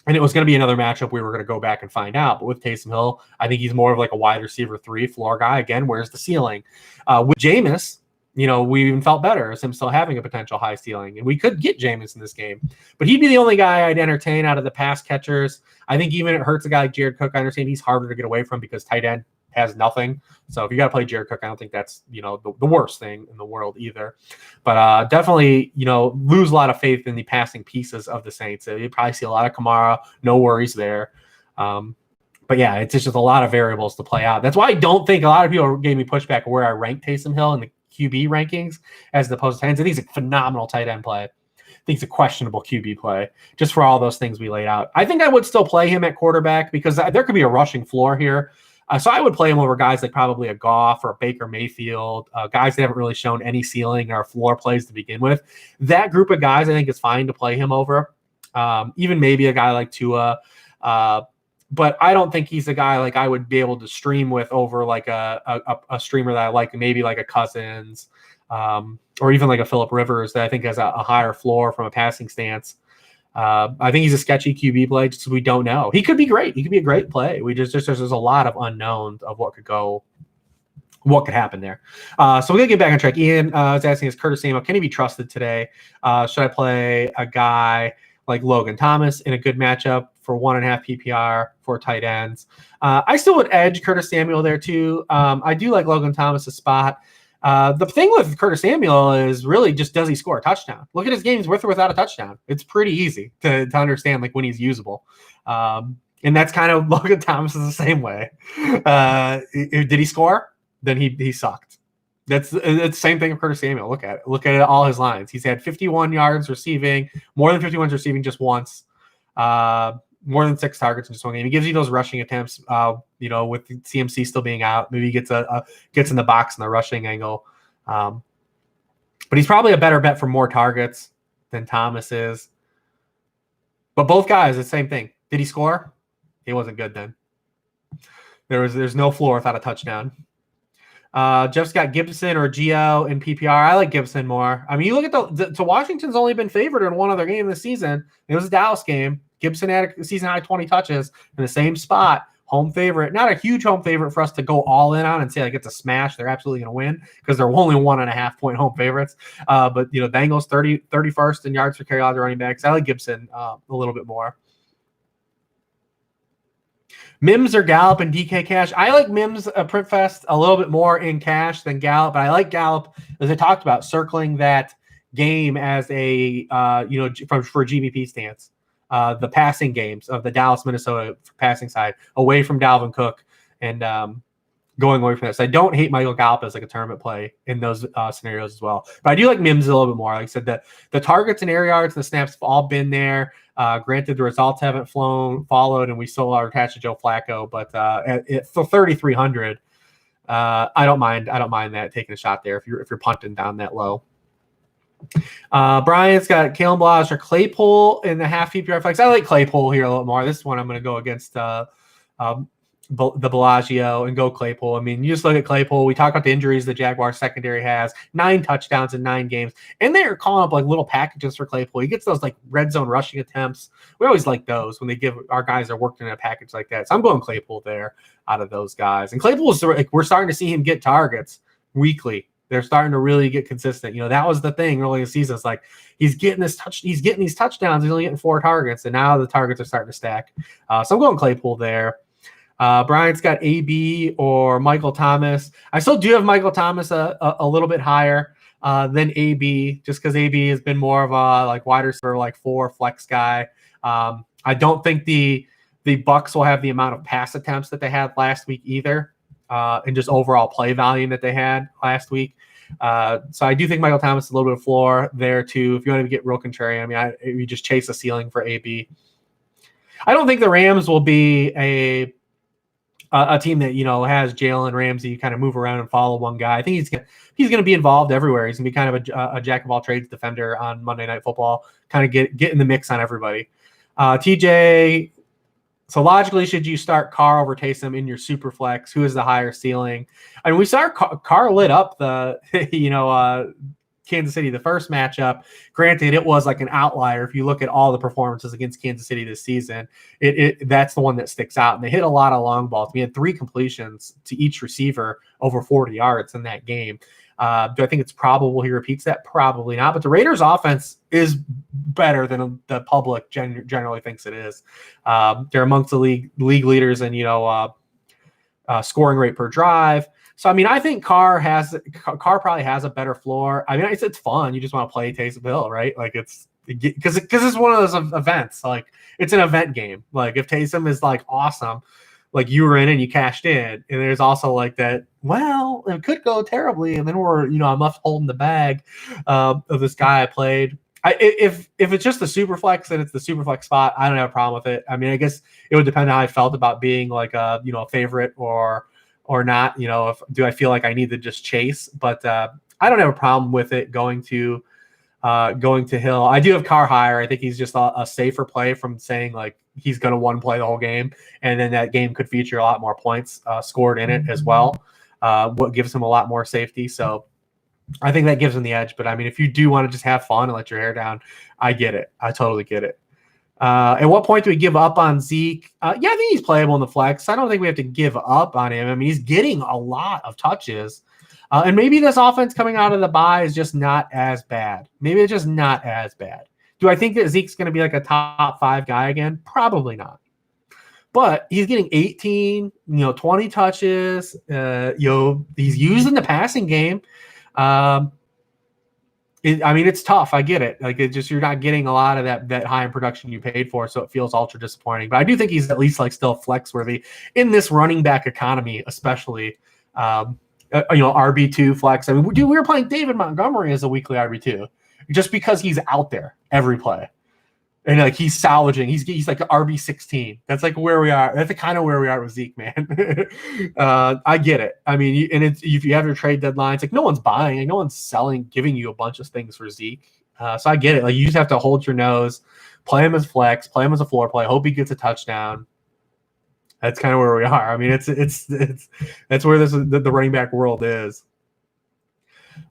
And it was going to be another matchup we were going to go back and find out. But with Taysom Hill, I think he's more of like a wide receiver 3 floor guy. Again, where's the ceiling? With Jameis, you know, we even felt better as him still having a potential high ceiling. And we could get Jameis in this game. But he'd be the only guy I'd entertain out of the pass catchers. I think even it hurts a guy like Jared Cook. I understand he's harder to get away from because tight end has nothing. So if you got to play Jared Cook, I don't think that's, you know, the worst thing in the world either. But definitely, you know, lose a lot of faith in the passing pieces of the Saints. You probably see a lot of Kamara, no worries there. But yeah, it's just a lot of variables to play out. That's why I don't think a lot of people gave me pushback where I ranked Taysom Hill in the QB rankings as opposed to tight ends. I think it's a phenomenal tight end play. I think it's a questionable QB play just for all those things we laid out. I think I would still play him at quarterback because there could be a rushing floor here. So I would play him over guys like probably a Goff or a Baker Mayfield, guys that haven't really shown any ceiling or floor plays to begin with. That group of guys, I think, is fine to play him over. Even maybe a guy like Tua. But I don't think he's a guy like I would be able to stream with over like a streamer that I like, maybe like a Cousins or even like a Phillip Rivers that I think has a higher floor from a passing stance. I think he's a sketchy QB play just because we don't know. He could be great. He could be a great play. There's a lot of unknowns of what could happen there. So we're going to get back on track. Ian is asking us, Curtis Samuel, can he be trusted today? Should I play a guy like Logan Thomas in a good matchup for 1.5 PPR for tight ends? I still would edge Curtis Samuel there too. I do like Logan Thomas' spot. The thing with Curtis Samuel is really just, does he score a touchdown? Look at his games with or without a touchdown. It's pretty easy to understand like when he's usable. And that's kind of Logan Thomas is the same way. Did he score? Then he sucked. It's the same thing with Curtis Samuel. Look at it, all his lines. He's had 51 yards receiving, more than 51 receiving just once. More than 6 targets in just one game. He gives you those rushing attempts, you know, with CMC still being out. Maybe he gets in the box in the rushing angle. But he's probably a better bet for more targets than Thomas is. But both guys, the same thing. Did he score? He wasn't good then. There's no floor without a touchdown. Jeff's got Gibson or Gio in PPR. I like Gibson more. I mean, you look at Washington's only been favored in one other game this season. It was a Dallas game. Gibson had a season high 20 touches in the same spot home favorite, not a huge home favorite for us to go all in on and say like it's a smash. They're absolutely going to win because they're only 1.5-point home favorites. But Bengals 31st in yards per carry out of the running backs. I like Gibson a little bit more. Mims or Gallup and DK Cash. I like Mims Print Fest a little bit more in cash than Gallup, but I like Gallup, as I talked about, circling that game as a for GBP stance. The passing games of the Dallas, Minnesota passing side away from Dalvin Cook and going away from this. I don't hate Michael Gallup as like a tournament play in those scenarios as well. But I do like Mims a little bit more. Like I said, the targets and air yards, the snaps have all been there. Granted, the results haven't followed, and we still are attached to Joe Flacco. But for 3,300, I don't mind that, taking a shot there if you're punting down that low. Brian's got Kalen Balazs or Claypool in the half PPR flex. I like Claypool here a little more. This one I'm going to go against the Bellagio and go Claypool. I mean, you just look at Claypool. We talk about the injuries the Jaguars secondary has. 9 touchdowns in 9 games. And they're calling up like little packages for Claypool. He gets those like red zone rushing attempts. We always like those when they give our guys are worked in a package like that. So I'm going Claypool there out of those guys. And Claypool's like, we're starting to see him get targets weekly. They're starting to really get consistent. That was the thing early in the season. It's like he's getting these touchdowns. He's only getting 4 targets, and now the targets are starting to stack. So I'm going Claypool there. Brian's got AB or Michael Thomas. I still do have Michael Thomas a little bit higher than AB, just because AB has been more of a like wide receiver, like 4 flex guy. I don't think the Bucs will have the amount of pass attempts that they had last week either, and just overall play volume that they had last week. So I do think Michael Thomas is a little bit of floor there too. If you want to get real contrarian, I mean, you just chase a ceiling for AB. I don't think the Rams will be a team that has Jalen Ramsey kind of move around and follow one guy. I think he's going to be involved everywhere. He's going to be kind of a jack of all trades defender on Monday Night Football. Kind of get in the mix on everybody. TJ. So logically, should you start Carr over Taysom in your super flex? Who is the higher ceiling? I mean, we saw Carr lit up the Kansas City the first matchup. Granted, it was like an outlier. If you look at all the performances against Kansas City this season, that's the one that sticks out. And they hit a lot of long balls. We had 3 completions to each receiver over 40 yards in that game. Do I think it's probable he repeats that? Probably not. But the Raiders' offense is better than the public generally thinks it is. They're amongst the league leaders in scoring rate per drive. So I mean, I think Carr probably has a better floor. I mean, it's fun. You just want to play Taysom Hill, right? Like because it's one of those events. Like it's an event game. Like if Taysom is like awesome, like you were in and you cashed in, and there's also like that. Well, it could go terribly, and then I'm left holding the bag of this guy I played. If it's just the super flex and it's the super flex spot, I don't have a problem with it. I mean, I guess it would depend on how I felt about being like a favorite or not. Do I feel like I need to just chase? But I don't have a problem with it going to Hill. I do have Carr higher. I think he's just a safer play from saying like he's going to one play the whole game, and then that game could feature a lot more points scored in it as well. What gives him a lot more safety. So I think that gives him the edge. But I mean, if you do want to just have fun and let your hair down, I get it. I totally get it. At what point do we give up on Zeke? Yeah, I think he's playable in the flex. I don't think we have to give up on him. I mean, he's getting a lot of touches. And maybe this offense coming out of the bye is just not as bad. Maybe it's just not as bad. Do I think that Zeke's going to be like a top 5 guy again? Probably not. But he's getting 18, 20 touches. He's used in the passing game. It's tough. I get it. Like you're not getting a lot of that high in production you paid for, so it feels ultra disappointing. But I do think he's at least like still flex worthy in this running back economy, especially. RB2 flex. I mean, we were playing David Montgomery as a weekly RB2 just because he's out there every play. And like he's salvaging. He's like the RB16. That's like where we are. That's the kind of where we are with Zeke, man. I get it. I mean, and it's if you have your trade deadlines, like no one's buying, like no one's selling, giving you a bunch of things for Zeke. So I get it. Like you just have to hold your nose, play him as flex, play him as a floor play, hope he gets a touchdown. That's kind of where we are. I mean, it's that's where the running back world is.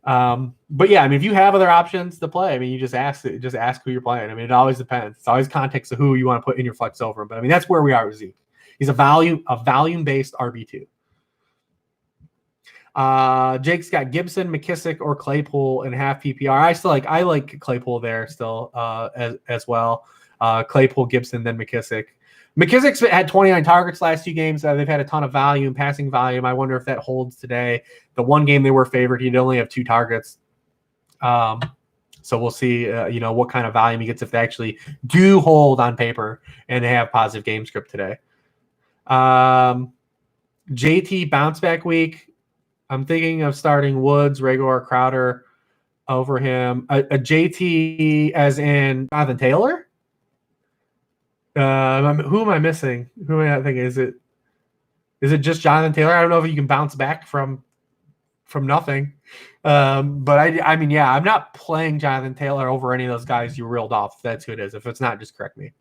But yeah, I mean, if you have other options to play, I mean, you just ask who you're playing. I mean, it always depends. It's always context of who you want to put in your flex over. But I mean, that's where we are with Zeke. He's a volume-based RB2. Jake's got Gibson, McKissick, or Claypool in half PPR. I like Claypool there still as well. Claypool, Gibson, then McKissick. McKissick's had 29 targets last 2 games. They've had a ton of volume, passing volume. I wonder if that holds today. The one game they were favored, he'd only have 2 targets. So we'll see, what kind of volume he gets if they actually do hold on paper and they have positive game script today. JT bounce back week. I'm thinking of starting Woods, Rager, Crowder over him. A JT as in Jonathan Taylor? Who am I missing? Who am I thinking? Is it just Jonathan Taylor? I don't know if you can bounce back from nothing. But I mean, yeah, I'm not playing Jonathan Taylor over any of those guys you reeled off. If that's who it is. If it's not, just correct me.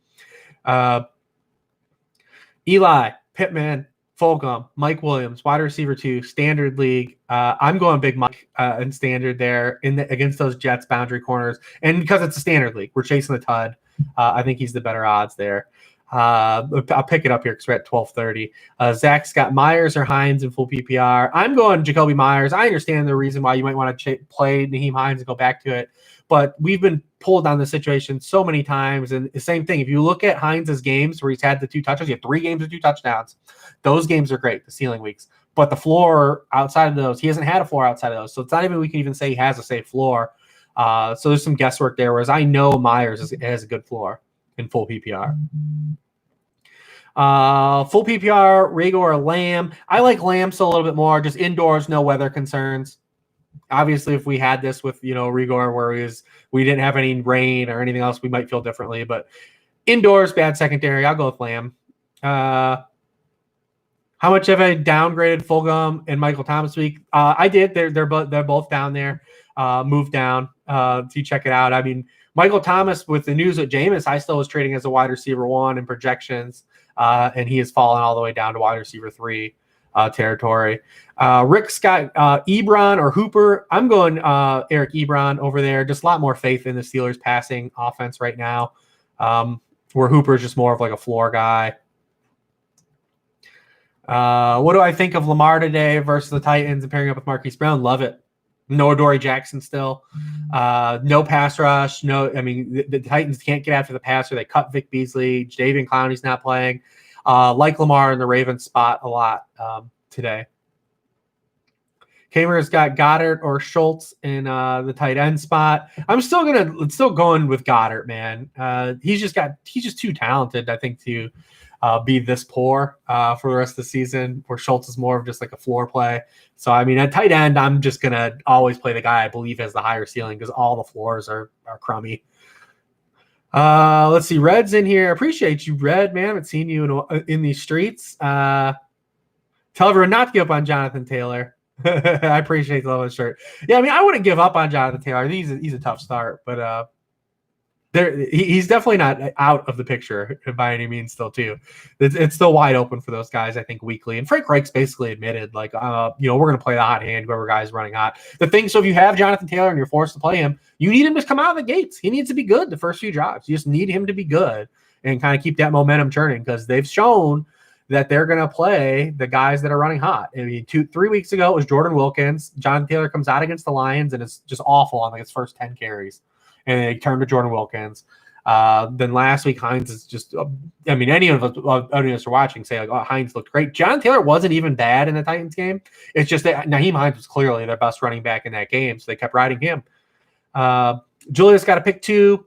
Eli, Pittman, Fulgham, Mike Williams, wide receiver 2, standard league. I'm going Big Mike in standard there against those Jets boundary corners. And because it's a standard league, we're chasing the Tud. I think he's the better odds there. I'll pick it up here because we're at 12:30. Zach's got Myers or Hines in full PPR. I'm going Jacoby Myers. I understand the reason why you might want to play Naheem Hines and go back to it, but we've been pulled down the situation so many times. And the same thing, if you look at Hines' games where he's had the 2 touchdowns, you have 3 games with 2 touchdowns. Those games are great, the ceiling weeks. But the floor outside of those, he hasn't had a floor outside of those. So it's not even we can even say he has a safe floor. So there's some guesswork there, whereas I know Myers has a good floor in full PPR. Full PPR, Rager or Lamb. I like Lamb still a little bit more, just indoors, no weather concerns. Obviously, if we had this with, Rager where we didn't have any rain or anything else, we might feel differently. But indoors, bad secondary. I'll go with Lamb. How much have I downgraded Fulgham and Michael Thomas week? I did. They're both down there. Moved down. So you check it out. I mean, Michael Thomas with the news with Jameis, I still was trading as a wide receiver 1 in projections, and he has fallen all the way down to wide receiver 3 territory. Rick's got Ebron or Hooper. I'm going Eric Ebron over there. Just a lot more faith in the Steelers passing offense right now, where Hooper is just more of like a floor guy. What do I think of Lamar today versus the Titans and pairing up with Marquise Brown? Love it. No Adoree Jackson still. No pass rush. The Titans can't get after the passer. They cut Vic Beasley. Jadeveon Clowney's not playing. Like Lamar in the Ravens spot a lot today. Kamer's got Goddard or Schultz in the tight end spot. I'm still going with Goddard, man. He's just too talented, I think, to be this poor for the rest of the season, where Schultz is more of just like a floor play. So, I mean, at tight end, I'm just going to always play the guy I believe has the higher ceiling because all the floors are crummy. Let's see. Red's in here. Appreciate you, Red, man. I haven't seen you in these streets. Tell everyone not to give up on Jonathan Taylor. I appreciate the love of the shirt. Yeah, I mean, I wouldn't give up on Jonathan Taylor. He's a tough start, but he's definitely not out of the picture by any means still, too. It's still wide open for those guys, I think, weekly. And Frank Reich's basically admitted, we're going to play the hot hand, whoever guy's running hot. So if you have Jonathan Taylor and you're forced to play him, you need him to come out of the gates. He needs to be good the first few drives. You just need him to be good and kind of keep that momentum turning because they've shown that they're going to play the guys that are running hot. I mean, 3 weeks ago, it was Jordan Wilkins. Jonathan Taylor comes out against the Lions, and it's just awful on his first 10 carries. And they turn to Jordan Wilkins. Then last week, Hines is just any of us are watching say, Hines looked great. John Taylor wasn't even bad in the Titans game. It's just that Naheem Hines was clearly their best running back in that game, so they kept riding him. Julius got to pick 2.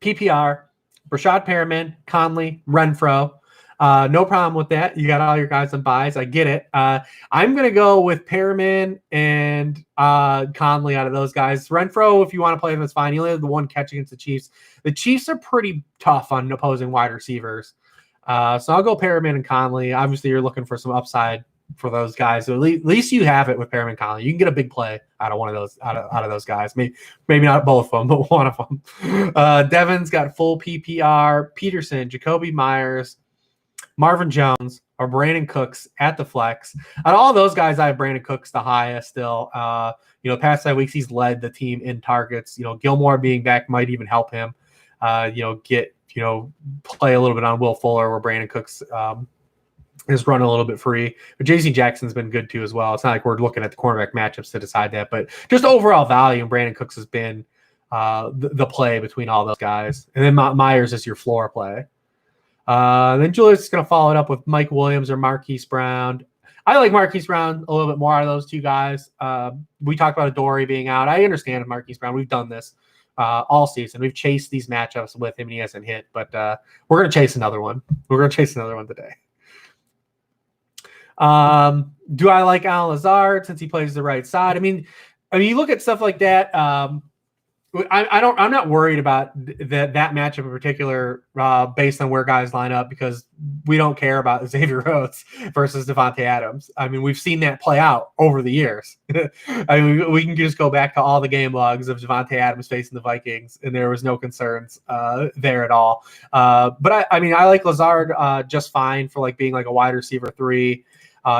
PPR, Rashad Perriman, Conley, Renfro. No problem with that. You got all your guys on buys. I get it. I'm going to go with Perriman and Conley out of those guys. Renfro, if you want to play him, it's fine. He only had the 1 catch against the Chiefs. The Chiefs are pretty tough on opposing wide receivers. So I'll go Perriman and Conley. Obviously, you're looking for some upside for those guys. So at least you have it with Perriman and Conley. You can get a big play out of one of those out of those guys. Maybe not both of them, but one of them. Devin's got full PPR. Peterson, Jacoby Myers, Marvin Jones, or Brandon Cooks at the flex. Out of all those guys, I have Brandon Cooks the highest still. Past 5 weeks, he's led the team in targets. Gilmore being back might even help him, get play a little bit on Will Fuller where Brandon Cooks is running a little bit free. But J.C. Jackson's been good too as well. It's not like we're looking at the cornerback matchups to decide that, but just overall value, Brandon Cooks has been the play between all those guys. And then Myers is your floor play. Then Julius is going to follow it up with Mike Williams or Marquise Brown. I like Marquise Brown a little bit more out of those two guys. We talked about Adoree being out. I understand Marquise Brown. We've done this all season. We've chased these matchups with him and he hasn't hit, but we're going to chase another one. We're going to chase another one today. Do I like Allen Lazard since he plays the right side? I mean, you look at stuff like that. I'm not worried about that matchup in particular based on where guys line up because we don't care about Xavier Rhodes versus Devontae Adams. I mean, we've seen that play out over the years. I mean, we can just go back to all the game logs of Devontae Adams facing the Vikings, and there was no concerns there at all. But I mean, I like Lazard just fine for like being like a wide receiver 3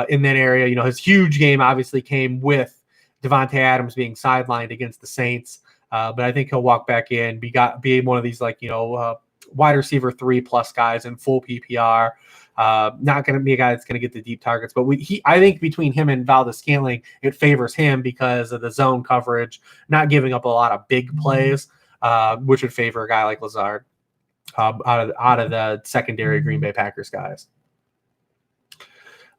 in that area. His huge game obviously came with Devontae Adams being sidelined against the Saints. But I think he'll walk back in, be one of these wide receiver 3+ guys in full PPR. Not going to be a guy that's going to get the deep targets, but I think between him and Valdez-Scantling, it favors him because of the zone coverage, not giving up a lot of big plays, which would favor a guy like Lazard out of the secondary Green Bay Packers guys.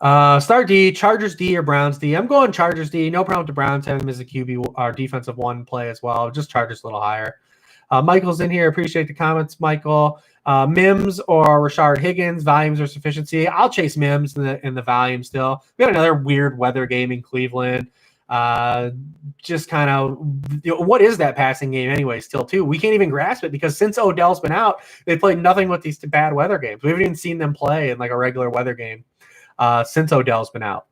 Start D, Chargers D or Browns D. I'm going Chargers D. No problem with the Browns having him as a QB or defensive 1 play as well. Just Chargers a little higher. Michael's in here. Appreciate the comments, Michael. Mims or Rashard Higgins, volumes or sufficiency. I'll chase Mims in the volume still. We got another weird weather game in Cleveland. Just kind of, what is that passing game anyway still too? We can't even grasp it because since Odell's been out, they played nothing with these bad weather games. We haven't even seen them play in like a regular weather game since Odell's been out.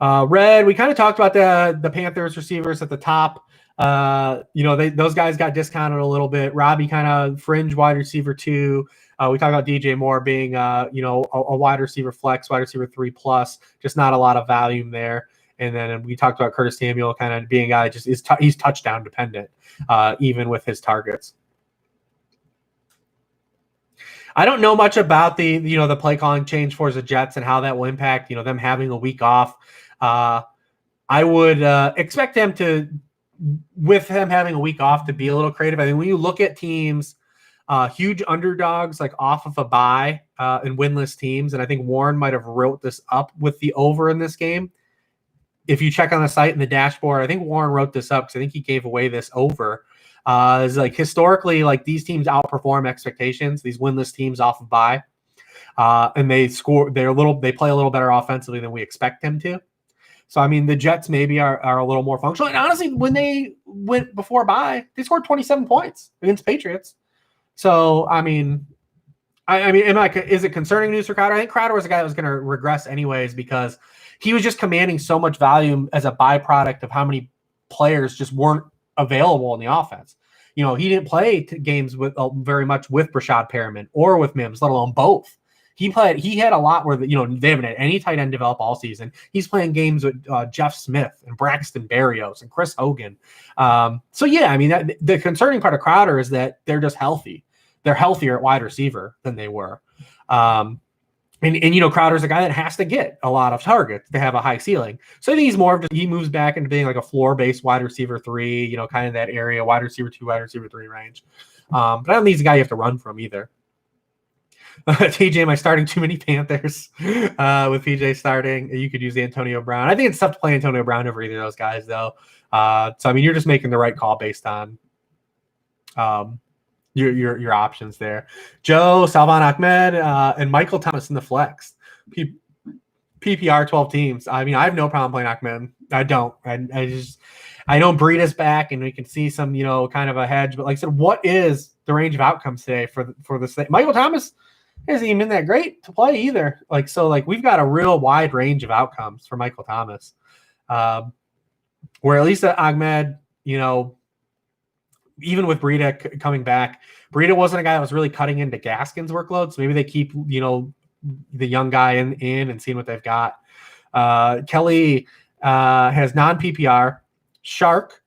Red, we kind of talked about the Panthers receivers at the top. Those guys got discounted a little bit. Robbie kind of fringe wide receiver 2. We talked about DJ Moore being a wide receiver flex, wide receiver 3+, just not a lot of volume there. And then we talked about Curtis Samuel kind of being a guy that just he's touchdown dependent, even with his targets. I don't know much about the play calling change for the Jets and how that will impact, them having a week off. I would expect them to, with him having a week off, to be a little creative. I mean, when you look at teams, huge underdogs like off of a bye and winless teams, and I think Warren might have wrote this up with the over in this game. If you check on the site and the dashboard, I think Warren wrote this up because I think he gave away this over. Is like historically, like these teams outperform expectations. These winless teams off of bye, and they score. They play a little better offensively than we expect them to. So I mean, the Jets maybe are a little more functional. And honestly, when they went before bye, they scored 27 points against Patriots. So I mean, is it concerning news for Crowder? I think Crowder was a guy that was going to regress anyways because he was just commanding so much volume as a byproduct of how many players just weren't available in the offense. He didn't play games with very much with Brashad Perriman or with Mims, let alone both. He had a lot where they haven't had any tight end develop all season. He's playing games with Jeff Smith and Braxton Berrios and Chris Hogan. So yeah, I mean the concerning part of Crowder is that they're just healthy. They're healthier at wide receiver than they were. And Crowder's a guy that has to get a lot of targets to have a high ceiling. So I think he moves back into being like a floor-based wide receiver 3, kind of that area, wide receiver 2, wide receiver 3 range. But I don't think he's a guy you have to run from either. TJ, am I starting too many Panthers with PJ starting? You could use Antonio Brown. I think it's tough to play Antonio Brown over either of those guys, though. So, I mean, you're just making the right call based on your options there. Joe, Salvon Ahmed, and Michael Thomas in the flex. PPR 12 teams. I mean, I have no problem playing Ahmed. I don't. I know Breida's back, and we can see some, kind of a hedge. But like I said, what is the range of outcomes today for this thing? Michael Thomas hasn't even been that great to play either. We've got a real wide range of outcomes for Michael Thomas. Where at least Ahmed, even with Breida coming back, Breida wasn't a guy that was really cutting into Gaskin's workload. So maybe they keep, the young guy in and seeing what they've got. Kelly has non-PPR, Shark,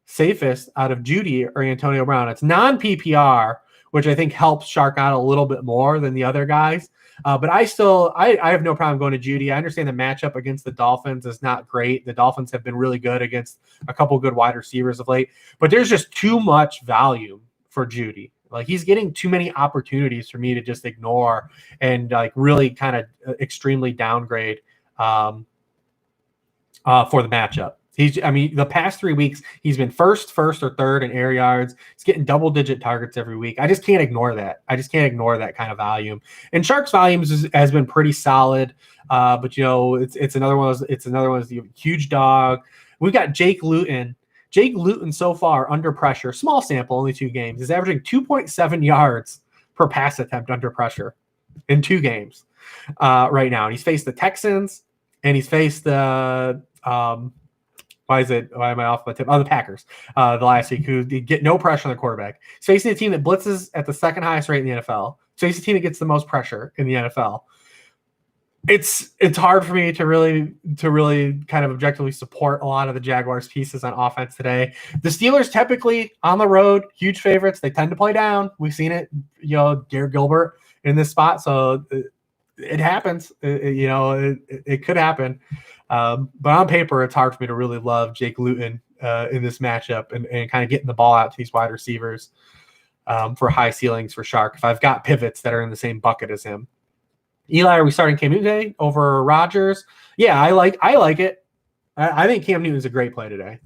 safest out of Judy or Antonio Brown. It's non-PPR which I think helps Shark out a little bit more than the other guys. But I have no problem going to Judy. I understand the matchup against the Dolphins is not great. The Dolphins have been really good against a couple good wide receivers of late, but there's just too much value for Judy. Like, he's getting too many opportunities for me to just ignore and like really kind of extremely downgrade for the matchup. The past 3 weeks, he's been first, or third in air yards. He's getting double-digit targets every week. I just can't ignore that. I just can't ignore that kind of volume. And Sharks' volumes has been pretty solid, but it's another one of those. It's another one of those huge dog. We've got Jake Luton. Jake Luton so far under pressure, small sample, only 2 games, is averaging 2.7 yards per pass attempt under pressure in 2 games right now. And he's faced the Texans and he's faced the why am I off my tip? The Packers the last week, who get no pressure on the quarterback. He's facing a team that blitzes at the second highest rate in the NFL. He's facing a team that gets the most pressure in the NFL. It's hard for me to really kind of objectively support a lot of the Jaguars pieces on offense today. The Steelers typically on the road, huge favorites. They tend to play down. We've seen it, Garrett Gilbert in this spot. So it happens, it could happen. But on paper, it's hard for me to really love Jake Luton in this matchup and kind of getting the ball out to these wide receivers for high ceilings for Shark if I've got pivots that are in the same bucket as him. Eli, are we starting Cam Newton today over Rodgers? Yeah, I like it. I think Cam Newton's a great play today.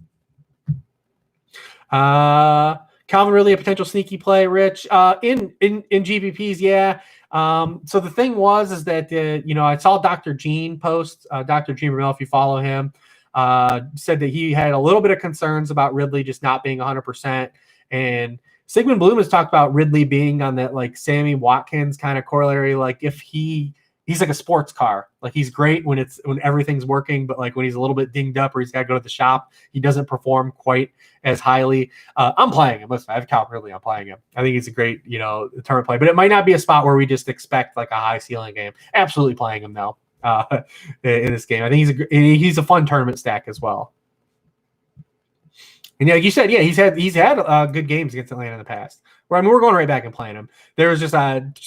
Calvin Ridley, a potential sneaky play, Rich. In GPPs, yeah. So the thing is that I saw Dr. Gene post, Dr. Gene Ramel, if you follow him, said that he had a little bit of concerns about Ridley just not being 100%. And Sigmund Bloom has talked about Ridley being on that like Sammy Watkins kind of corollary. Like if he's like a sports car, like he's great when everything's working, but like when he's a little bit dinged up or he's got to go to the shop, he doesn't perform quite as highly. I'm playing him. Listen, I have Calvin Ridley. I'm playing him. I think he's a great, tournament play, but it might not be a spot where we just expect like a high ceiling game. Absolutely playing him though in this game. I think he's a fun tournament stack as well. And like you said, yeah, he's had good games against Atlanta in the past. We're going right back and playing him. There was just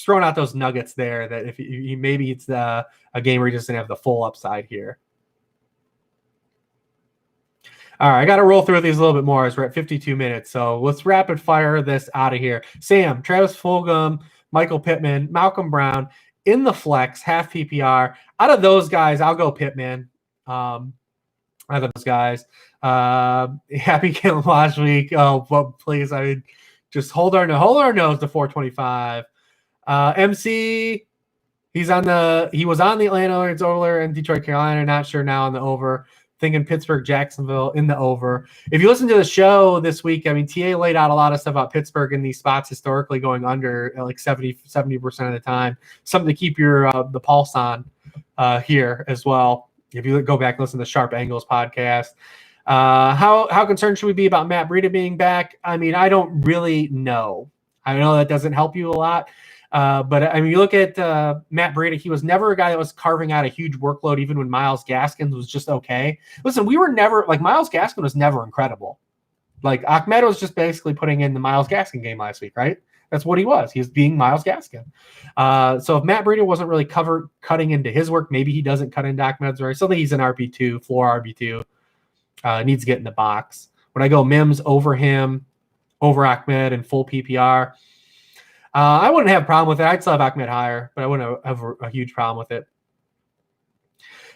throwing out those nuggets there that if maybe it's a game where he doesn't have the full upside here. All right, I got to roll through these a little bit more as we're at 52 minutes. So let's rapid fire this out of here. Sam, Travis Fulgham, Michael Pittman, Malcolm Brown in the flex, half PPR. Out of those guys, I'll go Pittman. Out of those guys. Happy Killing last week. Oh, well, please, I mean, just hold our nose to 425. MC, he was on the Atlanta over and Detroit, Carolina. Not sure now on the over. Thinking Pittsburgh, Jacksonville in the over. If you listen to the show this week, I mean, TA laid out a lot of stuff about Pittsburgh in these spots historically going under like 70% of the time. Something to keep your the pulse on here as well. If you go back and listen to the Sharp Angles podcast. How concerned should we be about Matt Breida being back? I mean, I don't really know. I know that doesn't help you a lot. But I mean, you look at Matt Breida, he was never a guy that was carving out a huge workload, even when Myles Gaskin was just okay. Listen, we were never like Myles Gaskin was never incredible. Like Ahmed was just basically putting in the Myles Gaskin game last week, right? That's what he was. He was being Myles Gaskin. So if Matt Breida wasn't really cutting into his work, maybe he doesn't cut into Ahmed's. Or something he's an RB2, floor RB2. Needs to get in the box. When I go Mims over him, over Ahmed and full PPR, I wouldn't have a problem with it. I'd still have Ahmed higher, but I wouldn't have a huge problem with it.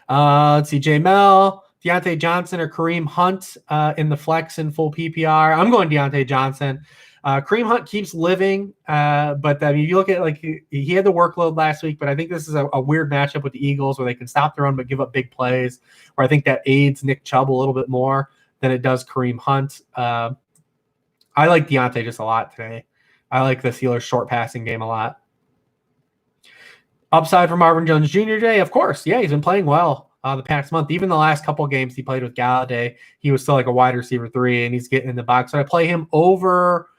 Let's see, J Mel, Deontay Johnson or Kareem Hunt in the flex and full PPR. I'm going Deontay Johnson. Kareem Hunt keeps living, but I mean, you look at like he had the workload last week, but I think this is a weird matchup with the Eagles where they can stop the run but give up big plays. Where I think that aids Nick Chubb a little bit more than it does Kareem Hunt. I like Deontay just a lot today. I like the Steelers' short passing game a lot. Upside for Marvin Jones Jr. today, of course. Yeah, he's been playing well the past month. Even the last couple of games he played with Galladay, he was still like a wide receiver 3, and he's getting in the box. So I play him over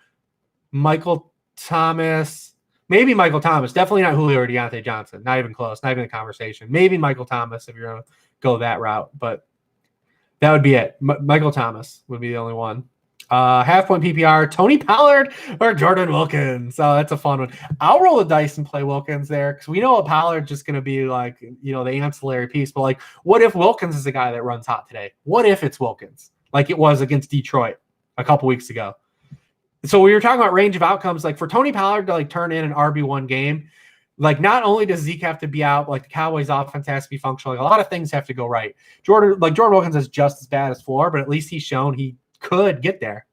Michael Thomas. Maybe Michael Thomas. Definitely not Julio or Deontay Johnson. Not even close. Not even a conversation. Maybe Michael Thomas if you're going to go that route. But that would be it. Michael Thomas would be the only one. Half point PPR, Tony Pollard or Jordan Wilkins. So that's a fun one. I'll roll the dice and play Wilkins there because we know Pollard's just going to be like, the ancillary piece. But like, what if Wilkins is the guy that runs hot today? What if it's Wilkins like it was against Detroit a couple weeks ago? So we were talking about range of outcomes, like for Tony Pollard to like turn in an RB1 game, like not only does Zeke have to be out, like the Cowboys offense has to be functional. Like a lot of things have to go right. Jordan Wilkins is just as bad as floor, but at least he's shown he could get there.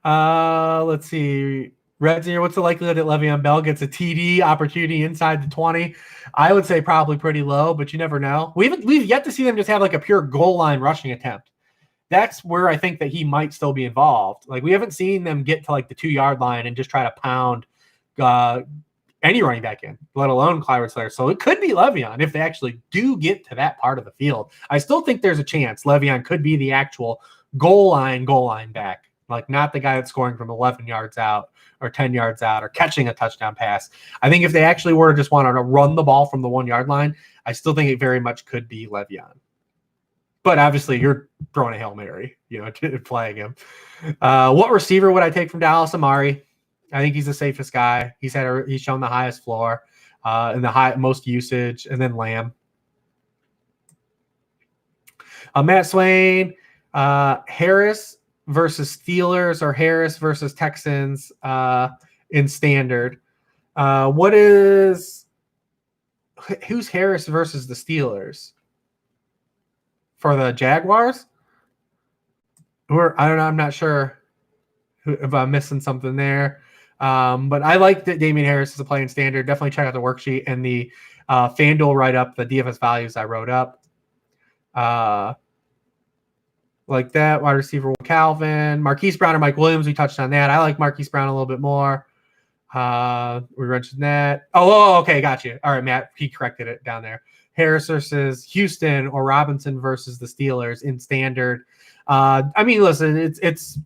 Let's see. Red's here. What's the likelihood that Le'Veon Bell gets a TD opportunity inside the 20? I would say probably pretty low, but you never know. We've yet to see them just have like a pure goal line rushing attempt. That's where I think that he might still be involved. Like we haven't seen them get to like the 2-yard line and just try to pound any running back in, let alone Clyde Slayer. So it could be Le'Veon if they actually do get to that part of the field. I still think there's a chance Le'Veon could be the actual goal line back, like not the guy that's scoring from 11 yards out or 10 yards out or catching a touchdown pass. I think if they actually were to just want to run the ball from the 1-yard line, I still think it very much could be Le'Veon. But obviously, you're throwing a Hail Mary, playing him. What receiver would I take from Dallas? Amari. I think he's the safest guy. He's shown the highest floor and the most usage, and then Lamb. Matt Swain, Harris versus Steelers or Harris versus Texans in standard. Who's Harris versus the Steelers? For the Jaguars? I don't know. I'm not sure if I'm missing something there. But I like that Damian Harris is a playing standard. Definitely check out the worksheet and the FanDuel write-up, the DFS values I wrote up. Like that. Wide receiver Calvin. Marquise Brown or Mike Williams. We touched on that. I like Marquise Brown a little bit more. We mentioned that. Oh, okay. Got you. All right, Matt. He corrected it down there. Harris versus Houston or Robinson versus the Steelers in standard. I mean, listen, it's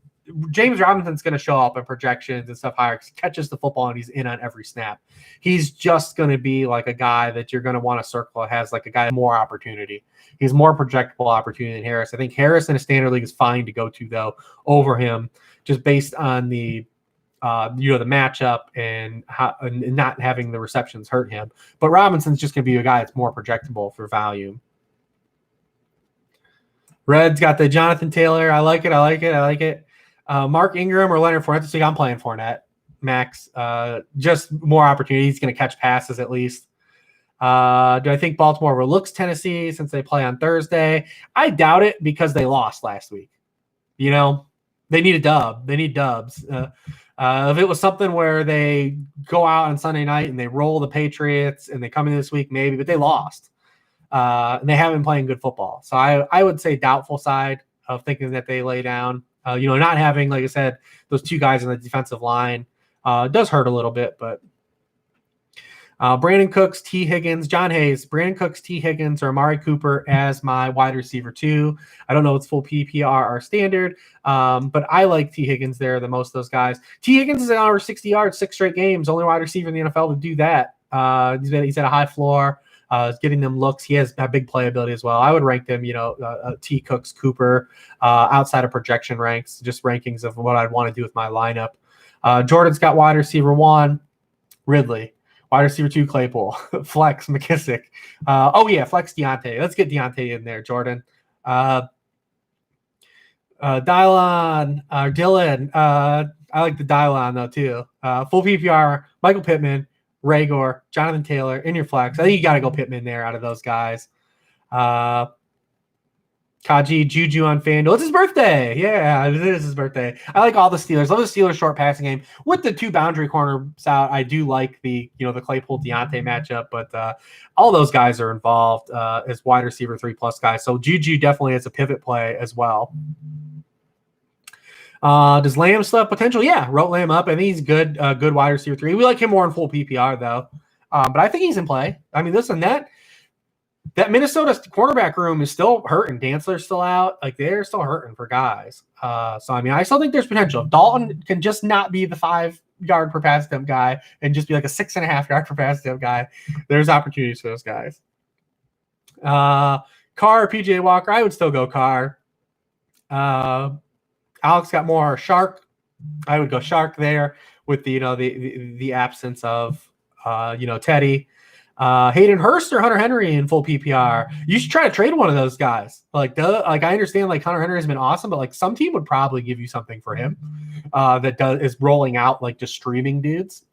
James Robinson's going to show up in projections and stuff higher because he catches the football and he's in on every snap. He's just going to be like a guy that you're going to want to circle. It has like a guy more opportunity. He's more projectable opportunity than Harris. I think Harris in a standard league is fine to go to though over him, just based on the the matchup and not having the receptions hurt him. But Robinson's just going to be a guy that's more projectable for value. Red's got the Jonathan Taylor. I like it. Mark Ingram or Leonard Fournette. So I'm playing Fournette. Max. Just more opportunity. He's going to catch passes at least. Do I think Baltimore overlooks Tennessee since they play on Thursday? I doubt it because they lost last week. They need a dub. They need dubs. If it was something where they go out on Sunday night and they roll the Patriots and they come in this week, maybe, but they lost. And they haven't been playing good football. So I would say doubtful side of thinking that they lay down. Not having, like I said, those two guys on the defensive line does hurt a little bit, but Brandon Cooks, T. Higgins, John Hayes, Brandon Cooks, T. Higgins, or Amari Cooper as my wide receiver 2. I don't know if it's full PPR or standard, but I like T. Higgins there the most of those guys. T. Higgins is at over 60 yards, 6 straight games, only wide receiver in the NFL to do that. He's at a high floor, getting them looks. He has a big playability as well. I would rank them, T. Cooks, Cooper, outside of projection ranks, just rankings of what I'd want to do with my lineup. Jordan's got wide receiver 1, Ridley. Wide receiver 2, Claypool. Flex, McKissick. Flex Deontay. Let's get Deontay in there, Jordan. Dylan. I like the Dylan, though, too. Full PPR, Michael Pittman, Raygor, Jonathan Taylor, in your flex. I think you got to go Pittman there out of those guys. Kaji, Juju on FanDuel. It's his birthday. Yeah, it is his birthday. I like all the Steelers. I love the Steelers short passing game. With the 2 boundary corners out, I do like the Claypool Deontay matchup, but all those guys are involved as wide receiver 3+ guys. So Juju definitely has a pivot play as well. Does Lamb still have potential? Yeah, wrote Lamb up. I think he's good wide receiver 3. We like him more in full PPR though. But I think he's in play. I mean, listen, that Minnesota cornerback room is still hurting. Dantzler's still out. Like, they're still hurting for guys. I still think there's potential. If Dalton can just not be the 5-yard per pass attempt guy and just be like a 6.5-yard per pass attempt guy, there's opportunities for those guys. Carr or PJ Walker, I would still go Carr. Alex got more Shark. I would go Shark there with the absence of Teddy. Hayden Hurst or Hunter Henry in full PPR. You should try to trade one of those guys. I understand Hunter Henry has been awesome, but some team would probably give you something for him that is rolling out just streaming dudes.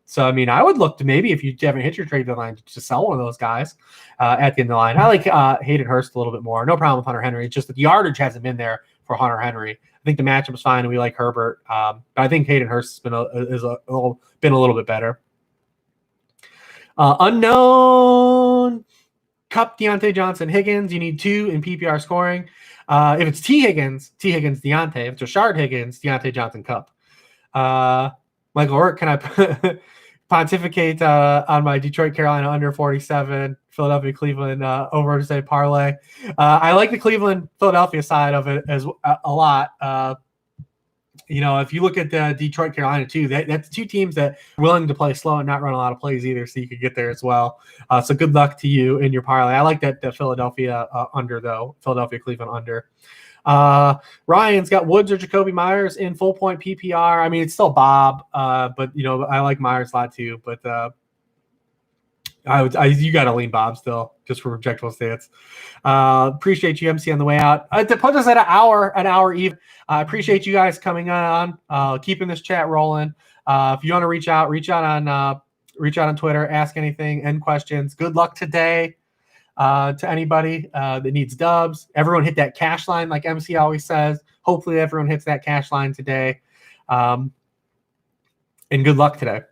So I mean, I would look to maybe if you haven't hit your trade deadline to sell one of those guys at the end of the line. I like Hayden Hurst a little bit more. No problem with Hunter Henry. It's just that the yardage hasn't been there for Hunter Henry. I think the matchup is fine, and we like Herbert. But I think Hayden Hurst has been a little bit better. Unknown Cup, Deontay Johnson, Higgins. You need 2 in PPR scoring. If it's Higgins, Deontay. If it's Rashard Higgins, Deontay Johnson, Cup. Michael Hurt, can I pontificate on my Detroit, Carolina under 47, Philadelphia, Cleveland over to say parlay? I like the Cleveland, Philadelphia side of it as a lot. If you look at the Detroit, Carolina too, that's 2 teams that are willing to play slow and not run a lot of plays either, so you could get there as well. So good luck to you in your parlay. I like that Philadelphia under though, Philadelphia, Cleveland under. Ryan's got Woods or Jacoby Myers in full point PPR. I mean, it's still Bob, but I like Myers a lot too. But you got to lean Bob still, just for objectionable stance. Appreciate you, MC, on the way out. To put us at an hour even. I appreciate you guys coming on, keeping this chat rolling. If you want to reach out on Twitter, ask anything, end questions. Good luck today to anybody that needs dubs. Everyone hit that cash line, like MC always says. Hopefully, everyone hits that cash line today. And good luck today.